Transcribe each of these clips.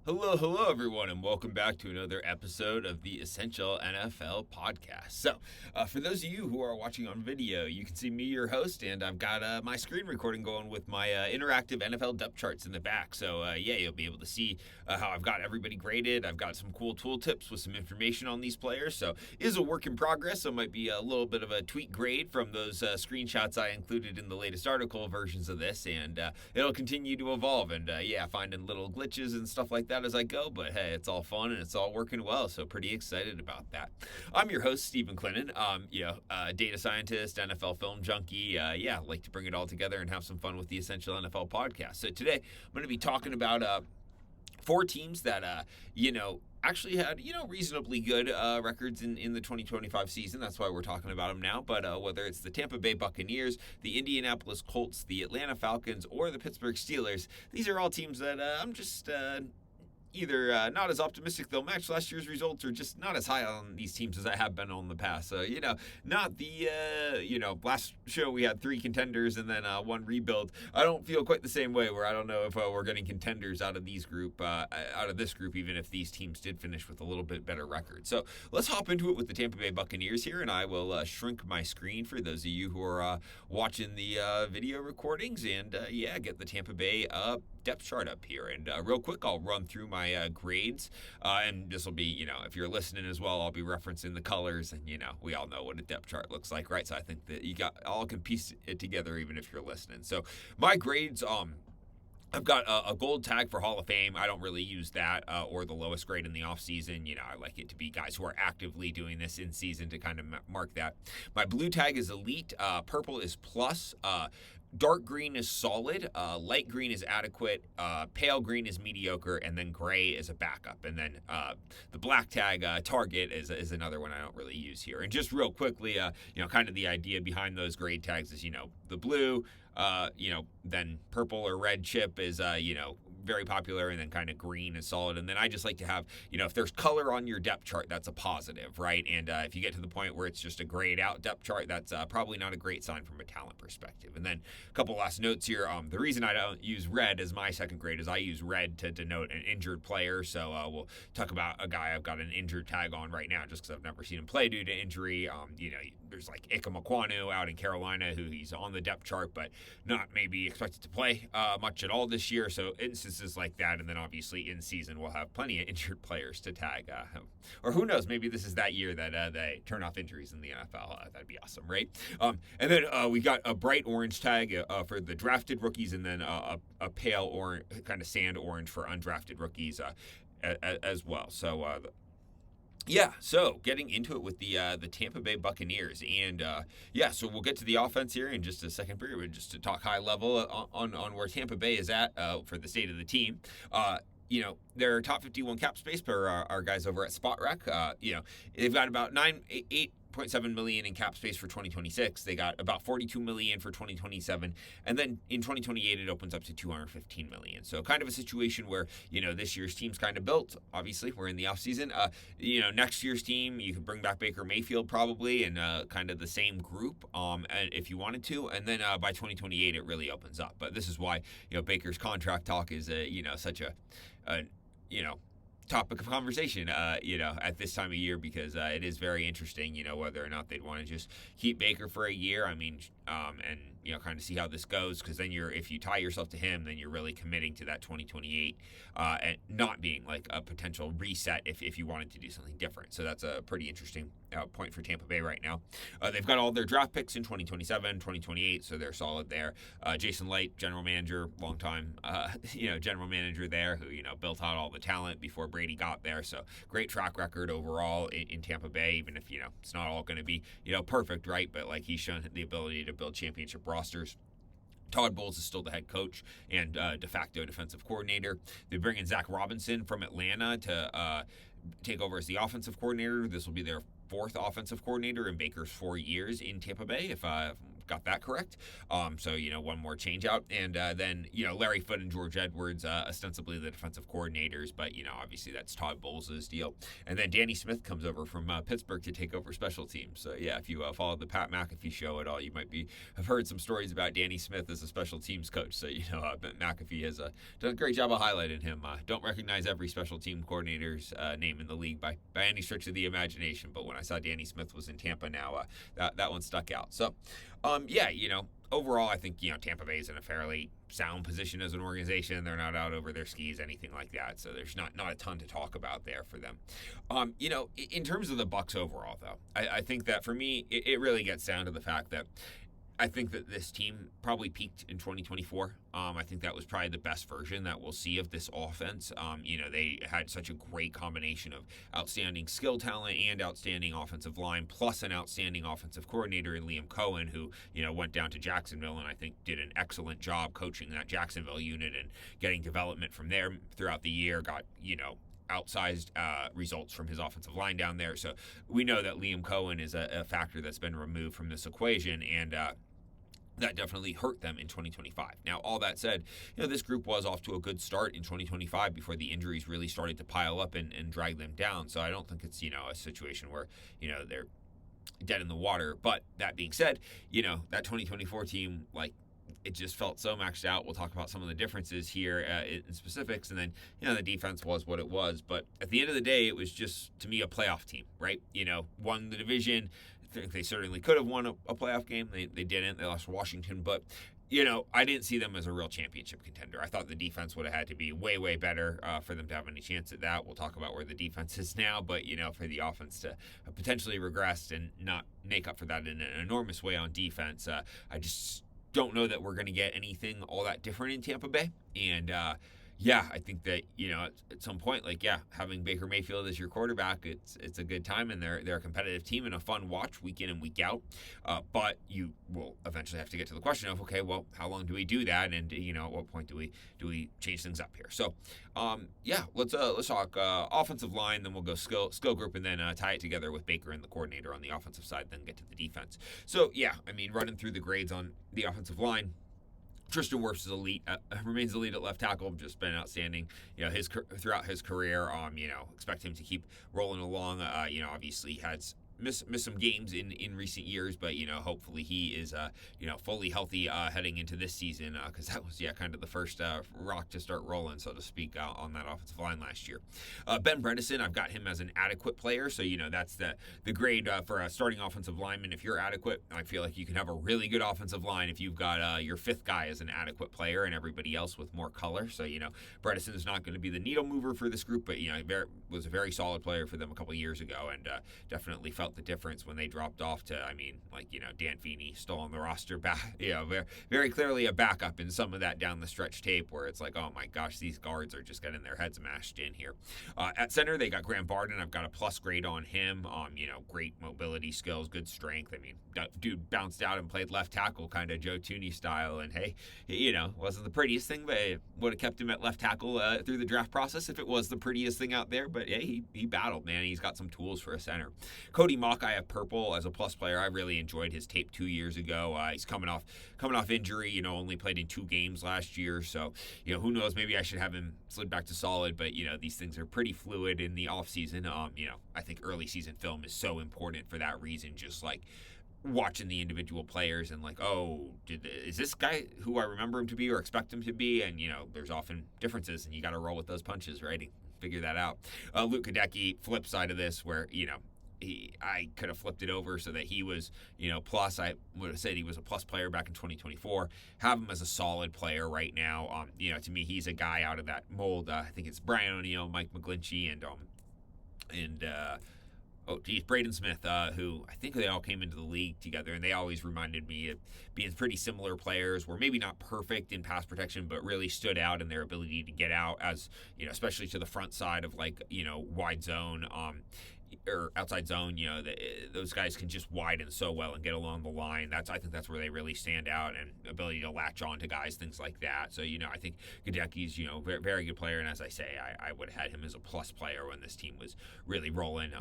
Hello, everyone, and welcome back to another episode of the Essential NFL Podcast. For those of you who are watching on video, you can see me, your host, and I've got my screen recording going with my interactive NFL depth charts in the back. You'll be able to see how I've got everybody graded. I've got some cool tooltips with some information on these players. So, it is a work in progress, so it might be a little bit of a tweak grade from those screenshots I included in the latest article versions of this, and it'll continue to evolve. And finding little glitches and stuff like that as I go, but hey, it's all fun and it's all working well, so pretty excited about that. I'm your host, Stephen Clinton, data scientist, NFL film junkie, like to bring it all together and have some fun with the Essential NFL Podcast. So today, I'm going to be talking about four teams that, actually had, reasonably good records in the 2025 season. That's why we're talking about them now. But whether it's the Tampa Bay Buccaneers, the Indianapolis Colts, the Atlanta Falcons, or the Pittsburgh Steelers, these are all teams that I'm just either not as optimistic they'll match last year's results or just not as high on these teams as I have been on the past. So, not the, last show we had three contenders and then one rebuild. I don't feel quite the same way where I don't know if we're getting contenders out of this group, even if these teams did finish with a little bit better record. So let's hop into it with the Tampa Bay Buccaneers here, and I will shrink my screen for those of you who are watching the video recordings and, get the Tampa Bay depth chart up here. And real quick, I'll run through my grades, and this will be, if you're listening as well, I'll be referencing the colors, and we all know what a depth chart looks like, right? So I think that all can piece it together even if you're listening. So my grades, I've got a gold tag for Hall of Fame. I don't really use that or the lowest grade in the offseason. I like it to be guys who are actively doing this in season to kind of mark that. My blue tag is elite. Purple is plus. Dark green is solid, light green is adequate, pale green is mediocre, and then gray is a backup. And then the black tag, target, is another one I don't really use here. And just real quickly, kind of the idea behind those grade tags is, the blue, then purple or red chip is, very popular, and then kind of green is solid. And then I just like to have, if there's color on your depth chart, that's a positive, right? And if you get to the point where it's just a grayed out depth chart, that's probably not a great sign from a talent perspective. And then a couple last notes here. The reason I don't use red as my second grade is I use red to denote an injured player. So we'll talk about a guy I've got an injured tag on right now just because I've never seen him play due to injury. There's like Ike Ekwonu out in Carolina, who he's on the depth chart, but not maybe expected to play much at all this year. So instances like that, and then obviously in season we'll have plenty of injured players to tag. Or who knows, maybe this is that year that they turn off injuries in the NFL. That'd be awesome, right? And then we got a bright orange tag for the drafted rookies, and then a pale orange, kind of sand orange for undrafted rookies as well. So getting into it with the Tampa Bay Buccaneers, and so we'll get to the offense here in just a second period, just to talk high level on where Tampa Bay is at for the state of the team. Their top 51 cap space per our guys over at SpotRec. They've got about 8.7 million in cap space for 2026. They got about 42 million for 2027, and then in 2028 it opens up to 215 million. So kind of a situation where this year's team's kind of built. Obviously, we're in the offseason. Next year's team, you could bring back Baker Mayfield probably, and kind of the same group, if you wanted to, and then by 2028 it really opens up. But this is why Baker's contract talk is such a topic of conversation, at this time of year, because it is very interesting, whether or not they'd want to just keep Baker for a year. I mean, and kind of see how this goes, because then if you tie yourself to him, then you're really committing to that 2028 and not being like a potential reset if you wanted to do something different. So that's a pretty interesting point for Tampa Bay right now. They've got all their draft picks in 2027, 2028, so they're solid there. Jason Light, general manager, long time, general manager there, who built out all the talent before Brady got there. So great track record overall in Tampa Bay, even if it's not all going to be perfect, right? But like, he's shown the ability to build championship rosters. Todd Bowles is still the head coach and de facto defensive coordinator. They bring in Zach Robinson from Atlanta to take over as the offensive coordinator. This will be their fourth offensive coordinator in Baker's 4 years in Tampa Bay, if I'm got that correct. So, one more change out. And then, Larry Foote and George Edwards, ostensibly the defensive coordinators, but, obviously that's Todd Bowles' deal. And then Danny Smith comes over from Pittsburgh to take over special teams. So, yeah, if you followed the Pat McAfee show at all, you might have heard some stories about Danny Smith as a special teams coach. So, McAfee has done a great job of highlighting him. Don't recognize every special team coordinator's name in the league by any stretch of the imagination, but when I saw Danny Smith was in Tampa now, that one stuck out. So, overall, I think, Tampa Bay is in a fairly sound position as an organization. They're not out over their skis, anything like that. So there's not a ton to talk about there for them. In terms of the Bucs overall, though, I think that for me, it really gets down to the fact that I think that this team probably peaked in 2024. I think that was probably the best version that we'll see of this offense. They had such a great combination of outstanding skill talent and outstanding offensive line, plus an outstanding offensive coordinator in Liam Cohen, who, went down to Jacksonville and I think did an excellent job coaching that Jacksonville unit and getting development from there throughout the year, got, outsized results from his offensive line down there. So we know that Liam Cohen is a factor that's been removed from this equation, and that definitely hurt them in 2025. Now, all that said, this group was off to a good start in 2025 before the injuries really started to pile up and drag them down. So I don't think it's, a situation where, they're dead in the water. But that being said, that 2024 team, it just felt so maxed out. We'll talk about some of the differences here in specifics. And then, the defense was what it was. But at the end of the day, it was just, to me, a playoff team, right? Won the division. I think they certainly could have won a playoff game. They didn't. They lost Washington. But, I didn't see them as a real championship contender. I thought the defense would have had to be way, way better for them to have any chance at that. We'll talk about where the defense is now. But, for the offense to potentially regress and not make up for that in an enormous way on defense, I just don't know that we're going to get anything all that different in Tampa Bay. And, I think that, at some point, having Baker Mayfield as your quarterback, it's a good time, and they're a competitive team and a fun watch week in and week out. But you will eventually have to get to the question of, okay, well, how long do we do that? And, at what point do we change things up here? So, let's talk offensive line, then we'll go skill group, and then tie it together with Baker and the coordinator on the offensive side, then get to the defense. So, running through the grades on the offensive line, Tristan Wirfs is elite, remains elite at left tackle, just been outstanding, throughout his career. Expect him to keep rolling along. Obviously has missed some games in recent years, but hopefully he is fully healthy heading into this season, because that was kind of the first rock to start rolling, so to speak, on that offensive line last year. Ben Bredesen, I've got him as an adequate player, so that's the grade for a starting offensive lineman. If you're adequate, I feel like you can have a really good offensive line if you've got your fifth guy as an adequate player and everybody else with more color. So Bredesen is not going to be the needle mover for this group, but was a very solid player for them a couple years ago, and definitely felt the difference when they dropped off to, Dan Feeney still on the roster back, very, very clearly a backup in some of that down the stretch tape where it's like, oh my gosh, these guards are just getting their heads mashed in here. At center, they got Graham Barden. I've got a plus grade on him. Great mobility skills, good strength. Dude bounced out and played left tackle, kind of Joe Thuney style. And hey, wasn't the prettiest thing, but it would have kept him at left tackle through the draft process if it was the prettiest thing out there. But hey, he battled, man. He's got some tools for a center. Cody Mock, I have purple as a plus player. I really enjoyed his tape 2 years ago. He's coming off injury, only played in 2 games last year. So, who knows, maybe I should have him slid back to solid, but these things are pretty fluid in the offseason. I think early season film is so important for that reason, just like watching the individual players and is this guy who I remember him to be or expect him to be? And, there's often differences and you got to roll with those punches, right? And figure that out. Luke Kadecki, flip side of this where, I could have flipped it over so that he was, plus. I would have said he was a plus player back in 2024. Have him as a solid player right now. To me, he's a guy out of that mold. I think it's Brian O'Neill, Mike McGlinchey, and Braden Smith, who I think they all came into the league together, and they always reminded me of being pretty similar players, were maybe not perfect in pass protection, but really stood out in their ability to get out as, especially to the front side of wide zone. or outside zone, those guys can just widen so well and get along the line. I think that's where they really stand out, and ability to latch on to guys, things like that. So, I think Gadecki's, very, very good player, and as I say, I would have had him as a plus player when this team was really rolling,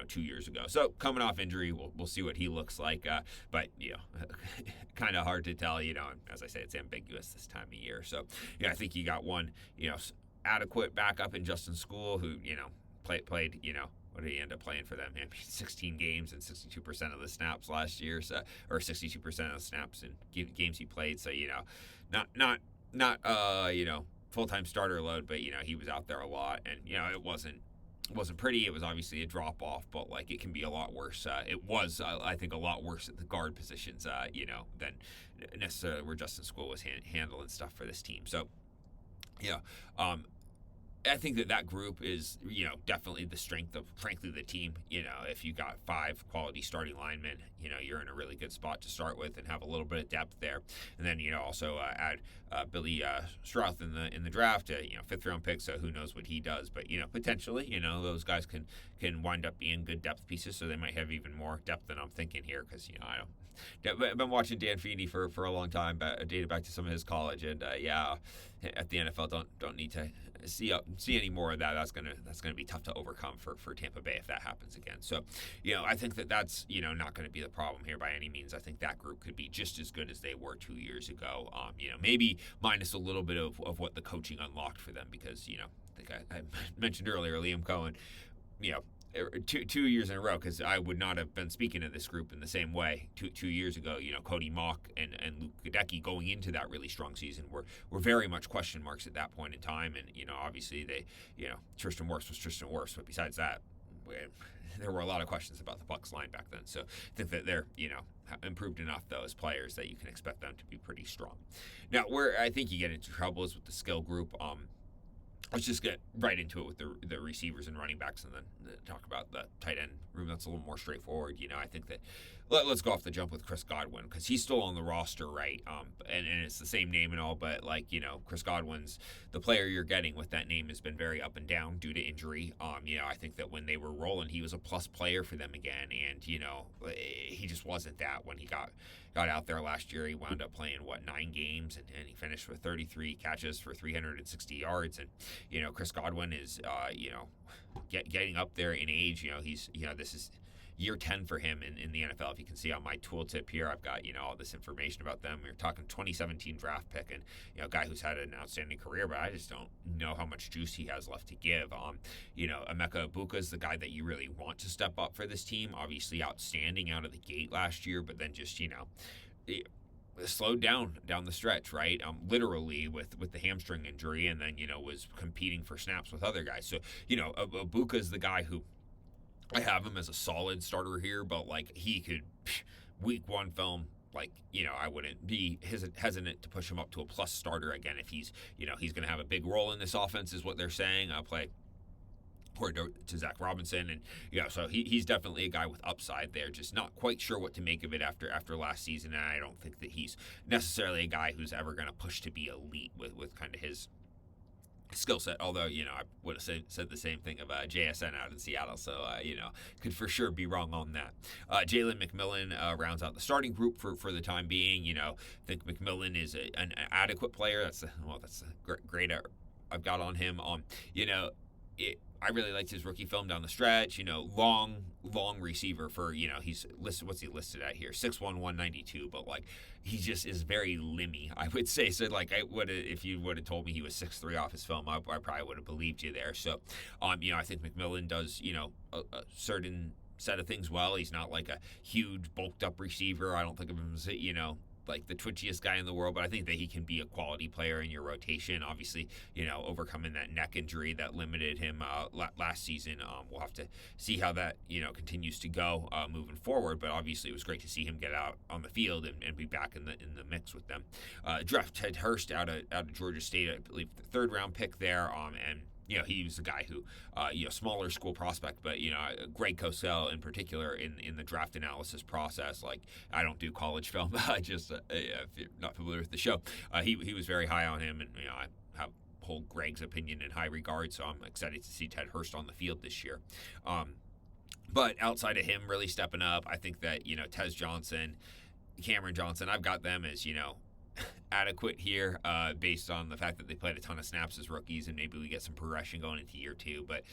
2 years ago. So coming off injury, we'll see what he looks like, but kind of hard to tell. As I say, it's ambiguous this time of year. So, I think you got one, adequate backup in Justin School, who played. What did he end up playing for them? 16 games and 62% of the snaps last year, or 62% of the snaps in games he played. So not full-time starter load, but he was out there a lot, and it wasn't pretty. It was obviously a drop off, but it can be a lot worse. It was, I think, a lot worse at the guard positions, than necessarily where Justin School was handling stuff for this team. So, I think that group is, definitely the strength of, frankly, the team. If you got 5 quality starting linemen, you're in a really good spot to start with and have a little bit of depth there. And then, also add Billy Strouth in the draft, 5th round pick. So who knows what he does? But potentially, those guys can wind up being good depth pieces. So they might have even more depth than I'm thinking here, because I've been watching Dan Feeney for a long time, dated back to some of his college, and at the NFL don't need to see any more of that. That's gonna be tough to overcome for Tampa Bay if that happens again. So, I think that's not going to be the problem here by any means. I think that group could be just as good as they were 2 years ago. Maybe minus a little bit of what the coaching unlocked for them, because I think I mentioned earlier Liam Cohen, 2 years in a row, because I would not have been speaking of this group in the same way 2 years ago. Cody Mock and Luke Gadecki going into that really strong season were very much question marks at that point in time, and obviously they Tristan Wirfs was Tristan Wirfs, but besides that, there were a lot of questions about the Bucs line back then. So I think that they're improved enough, though, as players, that you can expect them to be pretty strong. Now, where I think you get into trouble is with the skill group. Let's just get right into it with the receivers and running backs, and then talk about the tight end room. That's a little more straightforward. I think that let's go off the jump with Chris Godwin, because he's still on the roster, right? And it's the same name and all, but Chris Godwin's the player you're getting with that name has been very up and down due to injury. I think that when they were rolling, he was a plus player for them again, and he just wasn't that when he got out there last year. He wound up playing 9 games, and he finished with 33 catches for 360 yards. And Chris Godwin is getting up there in age. He's this is year 10 for him in the NFL. If you can see on my tooltip here, I've got all this information about them. We're talking 2017 draft pick, and a guy who's had an outstanding career, but I just don't know how much juice he has left to give. Emeka Egbuka is the guy that you really want to step up for this team. Obviously outstanding out of the gate last year, but then just slowed down the stretch, right? Literally with the hamstring injury, and then was competing for snaps with other guys. So Egbuka is the guy who I have him as a solid starter here, but he could week 1 film. I wouldn't be hesitant to push him up to a plus starter again if he's he's going to have a big role in this offense, is what they're saying. I'll play according to Zach Robinson, and so he's definitely a guy with upside there. Just not quite sure what to make of it after last season, and I don't think that he's necessarily a guy who's ever going to push to be elite with kind of his skill set. Although I would have said the same thing of JSN out in Seattle, so could for sure be wrong on that. Jalen McMillan rounds out the starting group for the time being. I think McMillan is an adequate player. That's a great I've got on him. I really liked his rookie film down the stretch. Long receiver for he's listed. What's he listed at here? 6'1", 192, but he just is very limmy, I would say. So I would if you would have told me he was 6'3" off his film, I probably would have believed you there. So I think McMillan does a certain set of things well. He's not a huge bulked up receiver. I don't think of him as the twitchiest guy in the world, but I think that he can be a quality player in your rotation. Obviously, overcoming that neck injury that limited him last season. We'll have to see how that continues to go moving forward. But obviously, it was great to see him get out on the field and be back in the mix with them. Draft Ted Hurst out of Georgia State, I believe, the 3rd round pick there. And he was a guy who, smaller school prospect, but, Greg Cosell in particular in the draft analysis process. I don't do college film, just if you're not familiar with the show, he was very high on him, and, I hold Greg's opinion in high regard, so I'm excited to see Ted Hurst on the field this year. But outside of him really stepping up, I think that, Tez Johnson, Cameron Johnson, I've got them as, adequate here based on the fact that they played a ton of snaps as rookies, and maybe we get some progression going into year 2. But,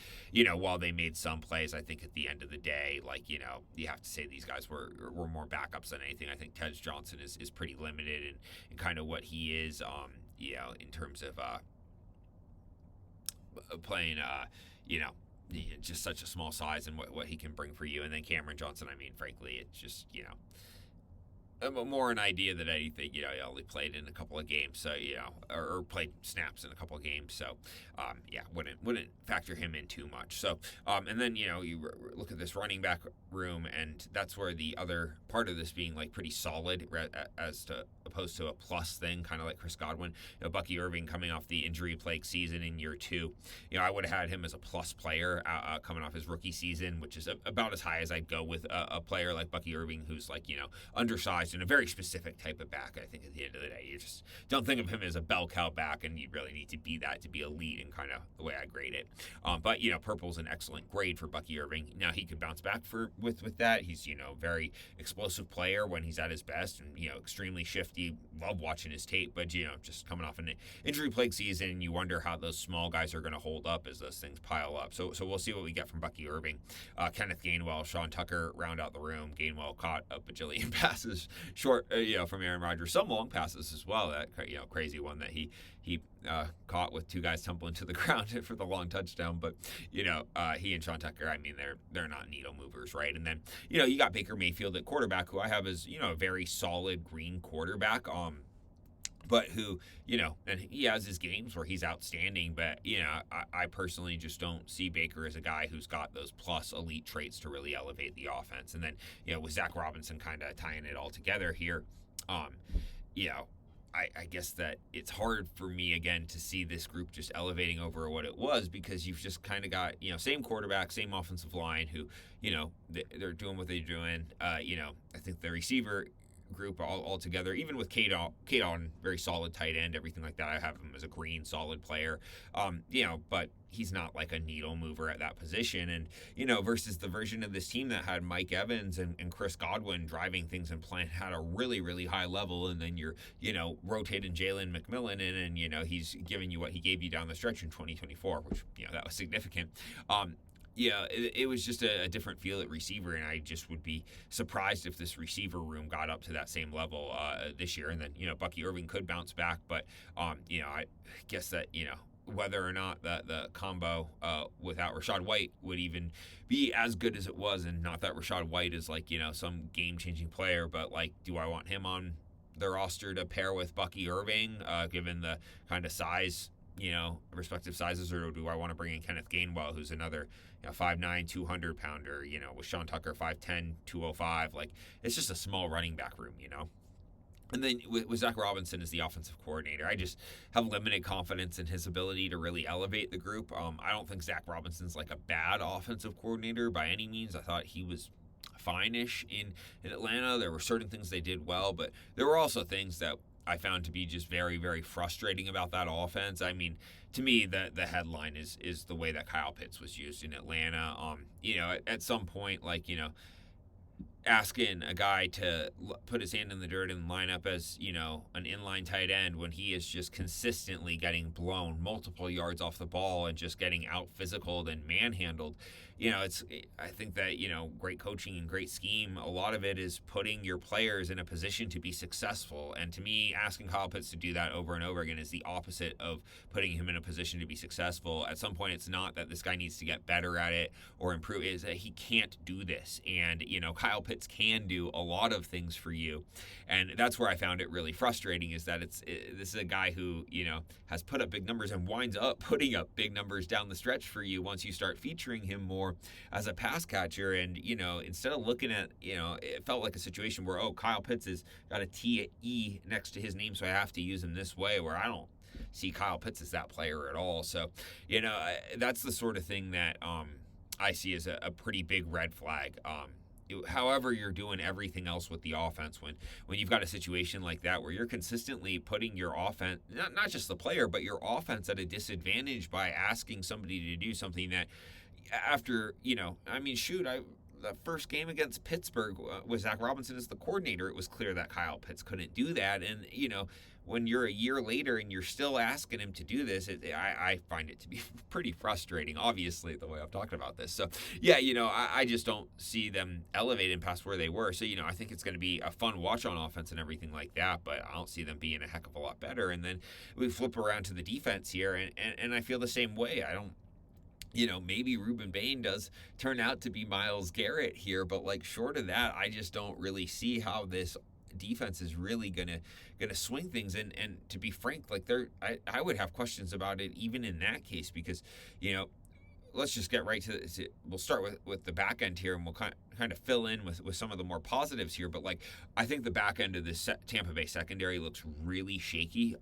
while they made some plays, I think at the end of the day, you have to say these guys were more backups than anything. I think Tez Johnson is pretty limited in kind of what he is, in terms of playing, just such a small size and what he can bring for you. And then Cameron Johnson, I mean, frankly, it's just, more an idea than anything. He only played in a couple of games, so or played snaps in a couple of games, so wouldn't factor him in too much. So and then you look at this running back room, and that's where the other part of this being pretty solid as to opposed to a plus thing, kind of like Chris Godwin. Bucky Irving coming off the injury plagued season in year 2. I would have had him as a plus player coming off his rookie season, which is about as high as I'd go with a player like Bucky Irving, who's undersized and a very specific type of back. I think at the end of the day, you just don't think of him as a bell cow back, and you really need to be that to be elite in kind of the way I grade it. But purple's an excellent grade for Bucky Irving. Now he could bounce back with that. He's very explosive player when he's at his best, and extremely shifty. Love watching his tape, but just coming off an injury plagued season, you wonder how those small guys are going to hold up as those things pile up. So we'll see what we get from Bucky Irving. Kenneth Gainwell, Sean Tucker round out the room. Gainwell caught a bajillion passes short, from Aaron Rodgers. Some long passes as well. That crazy one that he caught with 2 guys tumbling to the ground for the long touchdown. But he and Sean Tucker, I mean, they're not needle movers, right? And then you got Baker Mayfield at quarterback, who I have as a very solid green quarterback. But who, and he has his games where he's outstanding, but, I personally just don't see Baker as a guy who's got those plus elite traits to really elevate the offense. And then, with Zach Robinson kind of tying it all together here, I guess that it's hard for me, again, to see this group just elevating over what it was, because you've just kind of got, same quarterback, same offensive line who, they're doing what they're doing. I think the receiver group all together, even with Kadon, very solid tight end, everything like that. I have him as a green solid player, but he's not like a needle mover at that position. And versus the version of this team that had Mike Evans and Chris Godwin driving things and playing at a really, really high level, and then you're rotating Jalen McMillan in, and he's giving you what he gave you down the stretch in 2024, which that was significant. It was just a different feel at receiver, and I just would be surprised if this receiver room got up to that same level this year. And then, Bucky Irving could bounce back, but, I guess that, whether or not the combo without Rachaad White would even be as good as it was, and not that Rachaad White is some game-changing player, but do I want him on the roster to pair with Bucky Irving, given the kind of size, respective sizes, or do I want to bring in Kenneth Gainwell, who's another 5'9", 200-pounder, with Sean Tucker 5'10", 205. It's just a small running back room, And then with Zach Robinson as the offensive coordinator, I just have limited confidence in his ability to really elevate the group. I don't think Zach Robinson's a bad offensive coordinator by any means. I thought he was fine-ish in Atlanta. There were certain things they did well, but there were also things that I found to be just very, very frustrating about that offense. I mean, to me, the headline is the way that Kyle Pitts was used in Atlanta. At some point, asking a guy to put his hand in the dirt and line up as, an inline tight end when he is just consistently getting blown multiple yards off the ball and just getting out physical and manhandled. I think that, great coaching and great scheme, a lot of it is putting your players in a position to be successful. And to me, asking Kyle Pitts to do that over and over again is the opposite of putting him in a position to be successful. At some point, it's not that this guy needs to get better at it or improve. It's that he can't do this. And, Kyle Pitts can do a lot of things for you. And that's where I found it really frustrating, is that this is a guy who, has put up big numbers and winds up putting up big numbers down the stretch for you once you start featuring him more as a pass catcher. And, instead of looking at, it felt like a situation where, Kyle Pitts has got a T-E next to his name, so I have to use him this way, where I don't see Kyle Pitts as that player at all. So, that's the sort of thing that I see as a pretty big red flag. However you're doing everything else with the offense, when you've got a situation like that where you're consistently putting your offense, not just the player, but your offense at a disadvantage by asking somebody to do something that after, the first game against Pittsburgh with Zach Robinson as the coordinator, it was clear that Kyle Pitts couldn't do that. And, when you're a year later and you're still asking him to do this, I find it to be pretty frustrating, obviously, the way I've talked about this. So, yeah, I just don't see them elevating past where they were. So, I think it's going to be a fun watch on offense and everything like that, but I don't see them being a heck of a lot better. And then we flip around to the defense here, and I feel the same way. I don't. Maybe Ruben Bain does turn out to be Myles Garrett here, but short of that, I just don't really see how this defense is really gonna swing things. And to be frank, I would have questions about it even in that case, because let's just get right to we'll start with the back end here, and we'll kind of fill in with some of the more positives here. But I think the back end of this Tampa Bay secondary looks really shaky.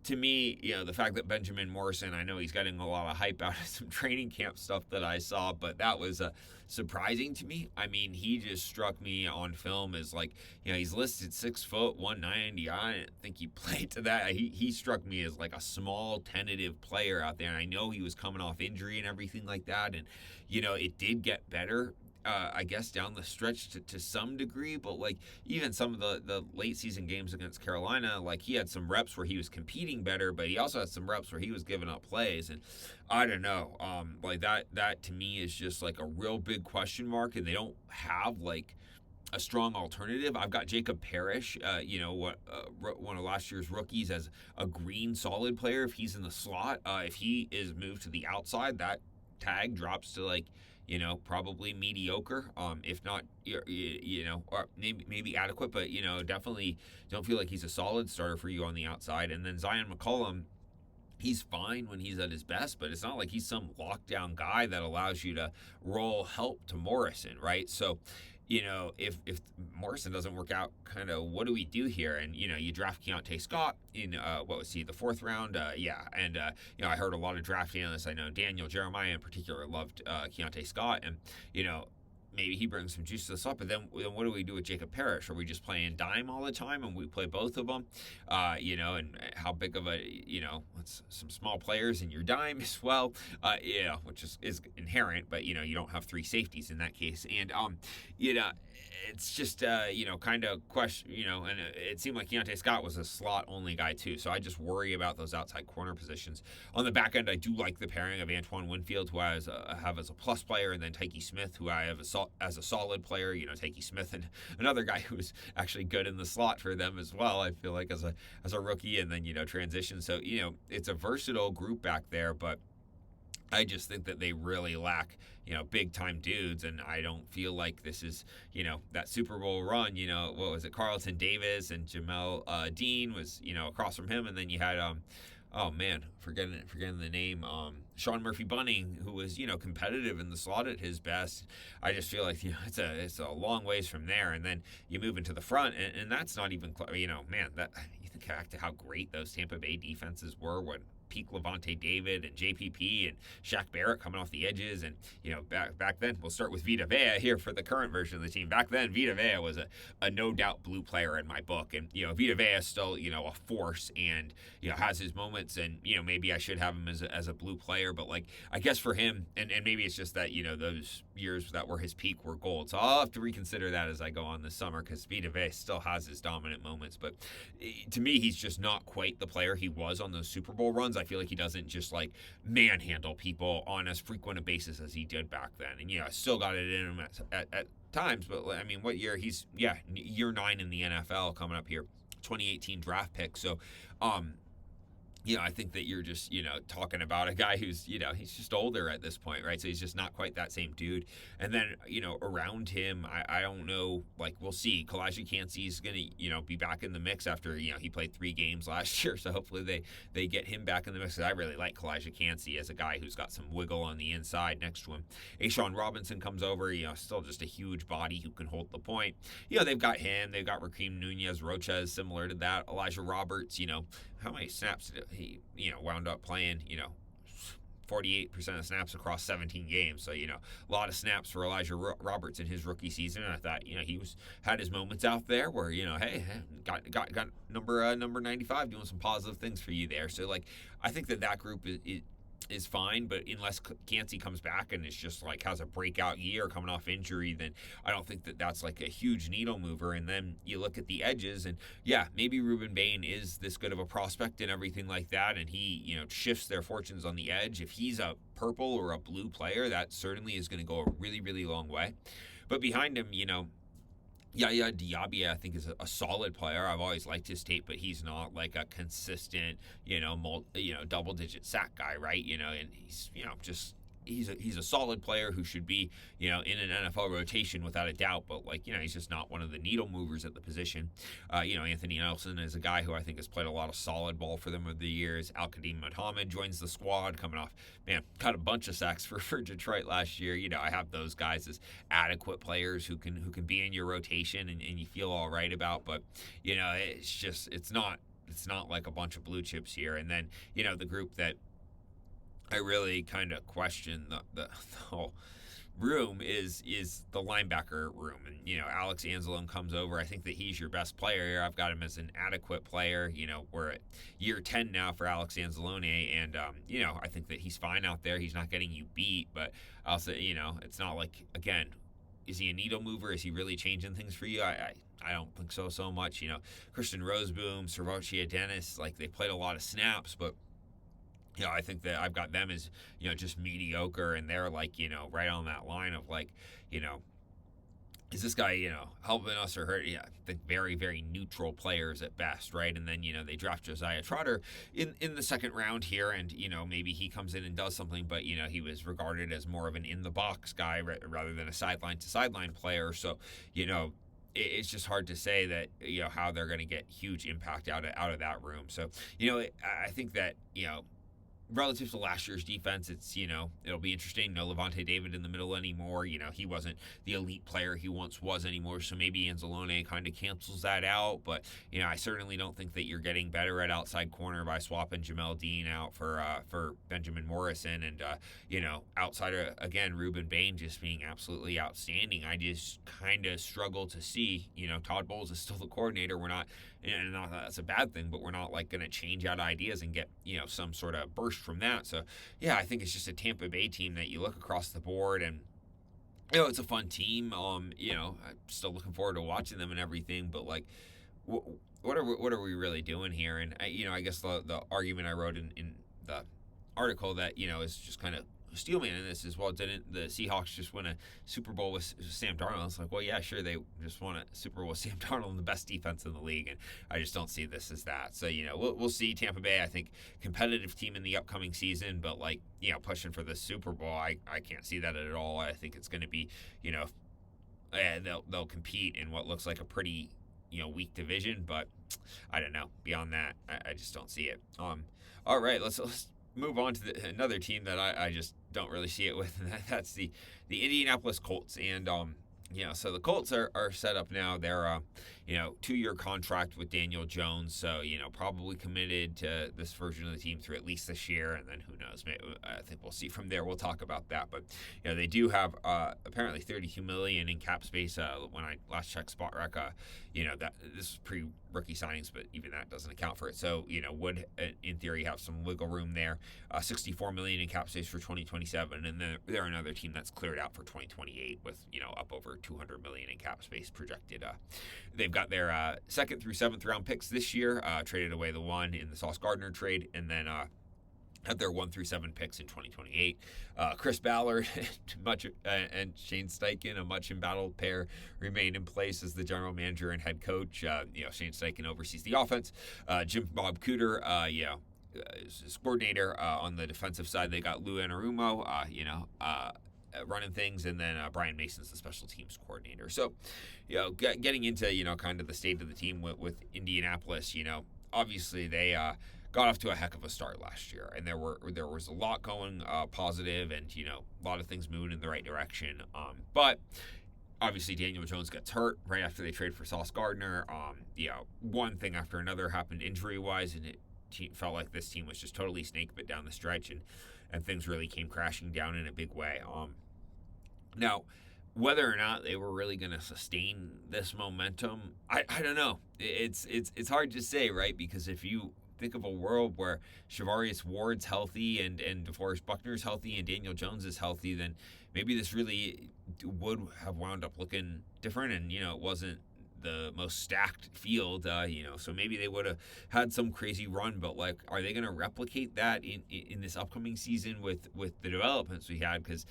To me, the fact that Benjamin Morrison, I know he's getting a lot of hype out of some training camp stuff that I saw, but that was surprising to me. I mean, he just struck me on film as he's listed 6 foot 190. I didn't think he played to that. He struck me as a small, tentative player out there, and I know he was coming off injury and everything like that, and it did get better. I guess down the stretch to some degree, but even some of the late season games against Carolina, he had some reps where he was competing better, but he also had some reps where he was giving up plays, and I don't know, that to me is just a real big question mark, and they don't have a strong alternative. I've got Jacob Parrish, one of last year's rookies, as a green solid player. If he's in the slot, if he is moved to the outside, that tag drops to probably mediocre, if not, or maybe adequate, but, definitely don't feel like he's a solid starter for you on the outside. And then Zion McCollum, he's fine when he's at his best, but it's not like he's some lockdown guy that allows you to roll help to Morrison, right? So, if Morrison doesn't work out, kind of what do we do here? And, you draft Keontae Scott in, the 4th round? And, I heard a lot of draft analysts. I know Daniel Jeremiah in particular loved Keontae Scott, and, maybe he brings some juice to the slot, but then what do we do with Jacob Parrish? Are we just playing dime all the time and we play both of them? And how big of a, some small players in your dime as well, which is inherent, but, you don't have 3 safeties in that case. And, it's just, kind of question, and it seemed like Keontae Scott was a slot-only guy too, so I just worry about those outside corner positions. On the back end, I do like the pairing of Antoine Winfield, who I have as a plus player, and then Tyke Smith, who I have as a solid player. Tyke Smith, and another guy who was actually good in the slot for them as well, I feel like, as a rookie, and then, transition. So, it's a versatile group back there, but I just think that they really lack, big time dudes, and I don't feel like this is, that Super Bowl run. What was it? Carlton Davis and Jamel Dean was, across from him, and then you had forgetting the name, Sean Murphy Bunting, who was competitive in the slot at his best. I just feel like it's a long ways from there, and then you move into the front, and that's not even that you think back to how great those Tampa Bay defenses were when peak Levante David and JPP and Shaq Barrett coming off the edges. And, back then, we'll start with Vita Vea here for the current version of the team. Back then, Vita Vea was a no doubt blue player in my book. And, Vita Vea is still, a force and, has his moments. And, maybe I should have him as a blue player. But, I guess for him, and maybe it's just that, those years that were his peak were gold. So I'll have to reconsider that as I go on this summer, because Vita Vea still has his dominant moments. But to me, he's just not quite the player he was on those Super Bowl runs. I feel like he doesn't just manhandle people on as frequent a basis as he did back then. And I still got it in him at times, but I mean, what year? He's year 9 in the NFL coming up here, 2018 draft pick. So I think that you're just, talking about a guy who's, he's just older at this point, right? So he's just not quite that same dude. And then, around him, I don't know, we'll see. Kalijah Kancey's going to, be back in the mix after, he played 3 games last year. So hopefully they get him back in the mix. I really like Kalijah Kancey as a guy who's got some wiggle on the inside next to him. Ashawn Robinson comes over, still just a huge body who can hold the point. They've got him. They've got Rakeem Nunez-Roches, similar to that. Elijah Roberts, how many snaps did he, wound up playing, 48% of snaps across 17 games. So, a lot of snaps for Elijah Roberts in his rookie season. And I thought, he had his moments out there where, hey, got number 95 doing some positive things for you there. So, I think that group is fine, but unless Yancey comes back and it's just like has a breakout year coming off injury, then I don't think that that's like a huge needle mover. And then you look at the edges, and yeah, maybe Ruben Bain is this good of a prospect and everything like that, and he, shifts their fortunes on the edge. If he's a purple or a blue player, that certainly is going to go a really, really long way. But behind him, Yaya Diaby, I think, is a solid player. I've always liked his tape, but he's not like a consistent, double-digit sack guy, right? And he's, just he's a solid player who should be, in an NFL rotation without a doubt. But he's just not one of the needle movers at the position. Anthony Nelson is a guy who I think has played a lot of solid ball for them over the years. Al-Qadim Muhammad joins the squad, coming off, got a bunch of sacks for Detroit last year. I have those guys as adequate players who can be in your rotation and you feel all right about. But it's not like a bunch of blue chips here. And then the group that I really kind of question the whole room is the linebacker room. And, Alex Anzalone comes over. I think that he's your best player here. I've got him as an adequate player. We're at year 10 now for Alex Anzalone. And, I think that he's fine out there. He's not getting you beat. But I'll say, it's not like, again, is he a needle mover? Is he really changing things for you? I don't think so much. Christian Roseboom, Servocia Dennis, they played a lot of snaps, but I think that I've got them as, just mediocre, and they're right on that line of is this guy, helping us or hurt? Yeah, I think very, very neutral players at best, right? And then, they draft Josiah Trotter in the second round here, and, maybe he comes in and does something, but, he was regarded as more of an in-the-box guy rather than a sideline-to-sideline player. So, it's just hard to say that, how they're going to get huge impact out of that room. So, I think that, relative to last year's defense, it's, it'll be interesting. No Levante David in the middle anymore. He wasn't the elite player he once was anymore, so maybe Anzalone kind of cancels that out. But, I certainly don't think that you're getting better at outside corner by swapping Jamel Dean out for Benjamin Morrison. And, outside of, again, Ruben Bain just being absolutely outstanding. I just kind of struggle to see, Todd Bowles is still the coordinator. We're not, and not that that's a bad thing, but we're not going to change out ideas and get, some sort of burst from that. So, yeah, I think it's just a Tampa Bay team that you look across the board and, it's a fun team. I'm still looking forward to watching them and everything, but what are we really doing here? And I guess the argument I wrote in the article that, is just kind of Steelman in this is, well, didn't the Seahawks just win a Super Bowl with Sam Darnold? It's like, well, yeah, sure, they just won a Super Bowl with Sam Darnold and the best defense in the league, and I just don't see this as that. So, we'll see. Tampa Bay, I think, competitive team in the upcoming season, but, pushing for the Super Bowl, I can't see that at all. I think it's going to be, they'll compete in what looks like a pretty, weak division, but I don't know. Beyond that, I just don't see it. All right, let's move on to another team that I just don't really see it with, and that's the Indianapolis Colts. And so the Colts are set up now. They're 2-year contract with Daniel Jones, so probably committed to this version of the team through at least this year, and then who knows? Maybe, I think we'll see from there. We'll talk about that, but they do have apparently $32 million in cap space. When I last checked Spotrac, that this is pre-rookie signings, but even that doesn't account for it. So would in theory have some wiggle room there. $64 million in cap space for 2027, and then they're another team that's cleared out for 2028 with up over $200 million in cap space projected. They've got their 2nd through 7th round picks this year, traded away the one in the Sauce Gardner trade, and then had their 1 through 7 picks in 2028. Chris Ballard and Shane Steichen, a much embattled pair, remain in place as the general manager and head coach. Shane Steichen oversees the offense. Jim Bob Cooter, is coordinator. On the defensive side, they got Lou Anarumo, running things, and then Brian Mason's the special teams coordinator. So, getting into, kind of the state of the team with Indianapolis, obviously they got off to a heck of a start last year, and there was a lot going positive, and a lot of things moving in the right direction. But obviously Daniel Jones gets hurt right after they trade for Sauce Gardner. One thing after another happened injury wise, and it felt like this team was just totally snake bit down the stretch, and things really came crashing down in a big way. Now, whether or not they were really going to sustain this momentum, I don't know. It's hard to say, right? Because if you think of a world where Shavarius Ward's healthy and DeForest Buckner's healthy and Daniel Jones is healthy, then maybe this really would have wound up looking different. And, it wasn't the most stacked field, so maybe they would have had some crazy run, but like, are they going to replicate that in this upcoming season with the developments we had? Because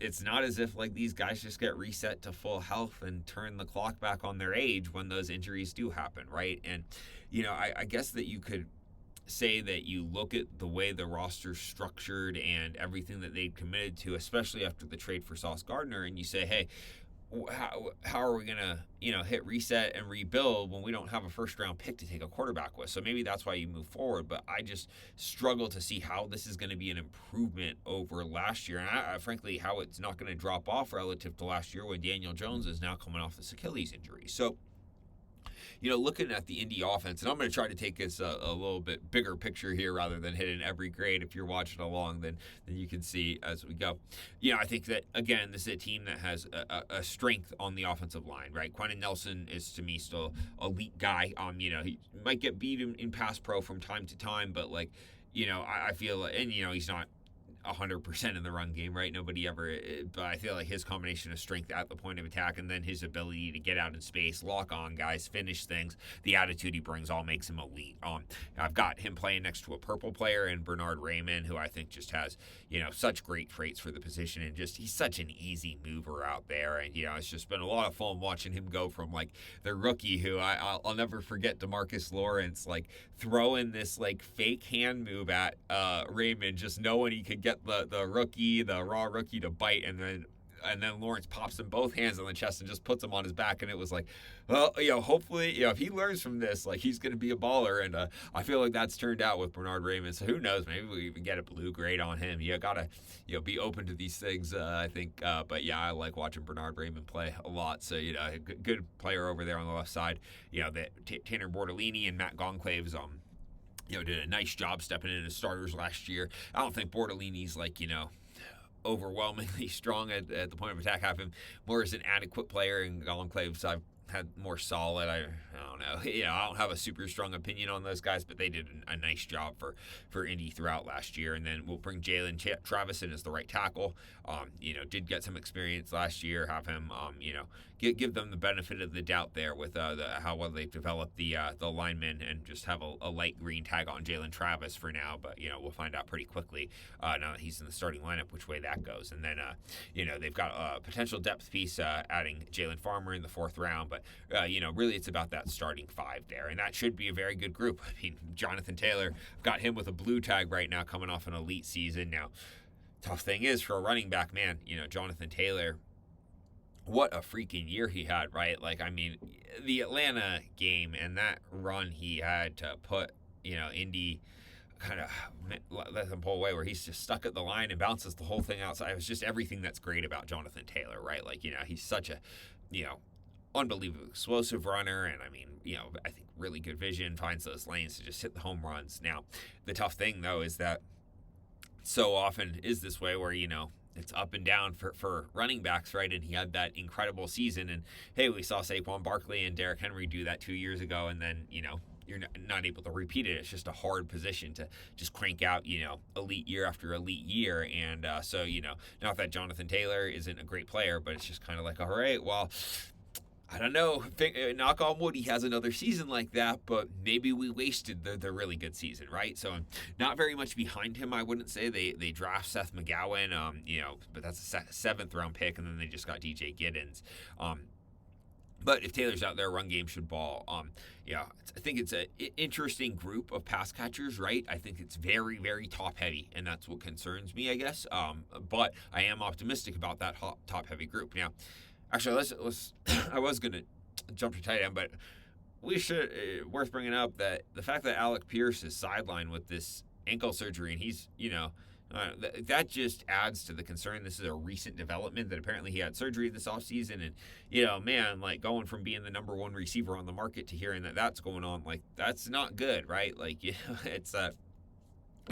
it's not as if like these guys just get reset to full health and turn the clock back on their age when those injuries do happen, right? And I guess that you could say that you look at the way the roster's structured and everything that they'd committed to, especially after the trade for Sauce Gardner, and you say, hey, how are we gonna hit reset and rebuild when we don't have a first round pick to take a quarterback with? So maybe that's why you move forward, but I just struggle to see how this is going to be an improvement over last year, and I frankly how it's not going to drop off relative to last year when Daniel Jones is now coming off this Achilles injury. So looking at the Indy offense, and I'm going to try to take this a little bit bigger picture here rather than hitting every grade. If you're watching along, then you can see as we go. I think that, again, this is a team that has a strength on the offensive line, right? Quentin Nelson is, to me, still elite guy. He might get beat in pass pro from time to time, but, like, I feel like, and, he's not 100% in the run game, right? Nobody ever, but I feel like his combination of strength at the point of attack and then his ability to get out in space, lock on guys, finish things, the attitude he brings all makes him elite. I've got him playing next to a purple player in Bernard Raymond, who I think just has, such great traits for the position, and just he's such an easy mover out there. And, it's just been a lot of fun watching him go from like the rookie who I'll never forget, DeMarcus Lawrence, like throwing this like fake hand move at Raymond, just knowing he could get the raw rookie to bite, and then Lawrence pops him both hands on the chest and just puts him on his back. And it was like, well, hopefully, if he learns from this, like, he's going to be a baller. And I feel like that's turned out with Bernard Raymond. So who knows? Maybe we even get a blue grade on him. You got to, be open to these things, I think. But yeah, I like watching Bernard Raymond play a lot. So, a good player over there on the left side. Tanner Bortolini and Matt Gonclaves, did a nice job stepping in as starters last year. I don't think Bortolini's like, overwhelmingly strong at the point of attack. Have him more as an adequate player, and Gonclaves I've had more solid. I don't know. I don't have a super strong opinion on those guys, but they did a nice job for Indy throughout last year. And then we'll bring Jalen Travis in as the right tackle. Did get some experience last year. Have him, give them the benefit of the doubt there with how well they've developed the linemen, and just have a light green tag on Jalen Travis for now. But we'll find out pretty quickly now that he's in the starting lineup which way that goes. And then they've got a potential depth piece adding Jalen Farmer in the 4th round. But really it's about that starting 5 there, and that should be a very good group. I mean, Jonathan Taylor, got him with a blue tag right now, coming off an elite season. Now, tough thing is for a running back, man, Jonathan Taylor, what a freaking year he had, right? Like, I mean, the Atlanta game and that run he had to put, Indy kind of let them pull away, where he's just stuck at the line and bounces the whole thing outside. It was just everything that's great about Jonathan Taylor, right? Like, he's such a, unbelievable explosive runner, and I mean, I think really good vision, finds those lanes to just hit the home runs. Now, the tough thing though is that so often is this way where it's up and down for running backs, right? And he had that incredible season, and hey, we saw Saquon Barkley and Derrick Henry do that 2 years ago, and then you're not able to repeat it. It's just a hard position to just crank out, elite year after elite year. And so not that Jonathan Taylor isn't a great player, but it's just kind of like, all right, well, I don't know. Knock on wood, he has another season like that, but maybe we wasted the really good season, right? So not very much behind him, I wouldn't say. They draft Seth McGowan, but that's a 7th round pick, and then they just got DJ Giddens. But if Taylor's out there, run game should ball. I think it's an interesting group of pass catchers, right? I think it's very, very top heavy, and that's what concerns me, I guess. But I am optimistic about that top heavy group. Now, actually, let's. I was gonna jump to tight end, but we should. Worth bringing up that the fact that Alec Pierce is sidelined with this ankle surgery, and he's, that just adds to the concern. This is a recent development that apparently he had surgery this offseason, and man, like, going from being the number 1 receiver on the market to hearing that that's going on, like, that's not good, right? Like, it's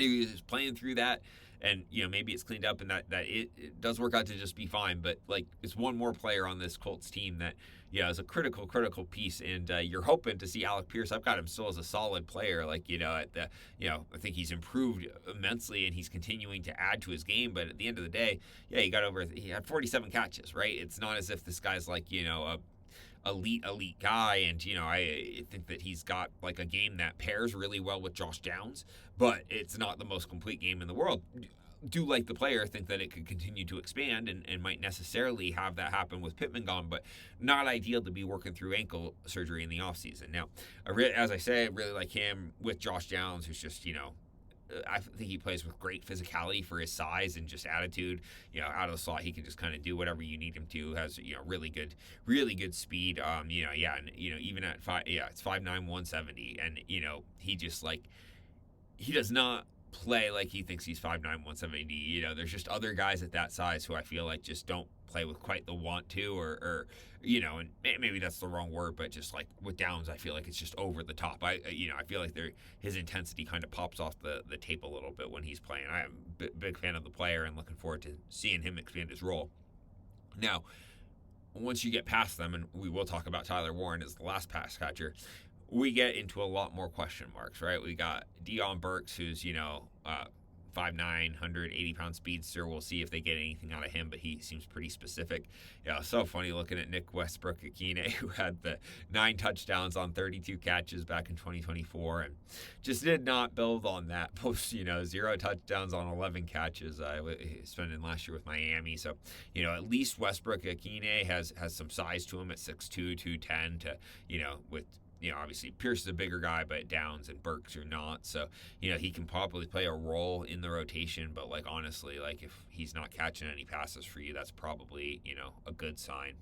he was playing through that, and maybe it's cleaned up and that it does work out to just be fine. But like, it's one more player on this Colts team that is a critical piece, and you're hoping to see Alec Pierce. I've got him still as a solid player. Like, at the I think he's improved immensely, and he's continuing to add to his game. But at the end of the day, he had 47 catches, right? It's not as if this guy's like a elite guy, and I think that he's got like a game that pairs really well with Josh Downs, but it's not the most complete game in the world. Do like the player, think that it could continue to expand, and might necessarily have that happen with Pittman gone, but not ideal to be working through ankle surgery in the offseason. Now, as I say, I really like him with Josh Downs, who's just I think he plays with great physicality for his size and just attitude. Out of the slot, he can just kind of do whatever you need him to. Has really good speed. And even at it's 5'9", 170, and he just he does not play like he thinks he's 5'9", 170. There's just other guys at that size who I feel like just don't play with quite the want to, or and maybe that's the wrong word, but just like with Downs, I feel like it's just over the top. I feel like his intensity kind of pops off the tape a little bit when he's playing. I'm a big fan of the player and looking forward to seeing him expand his role. Now, once you get past them, and we will talk about Tyler Warren as the last pass catcher, we get into a lot more question marks, right? We got Deion Burks, who's 5'9", 180-pound speedster. We'll see if they get anything out of him, but he seems pretty specific. So funny looking at Nick Westbrook-Akine, who had the 9 touchdowns on 32 catches back in 2024, and just did not build on that. Post 0 touchdowns on 11 catches, spending last year with Miami. So at least Westbrook-Akine has some size to him at 6'2", 210 to with. Obviously Pierce is a bigger guy, but Downs and Burks are not. So, he can probably play a role in the rotation, but honestly, if he's not catching any passes for you, that's probably, a good sign.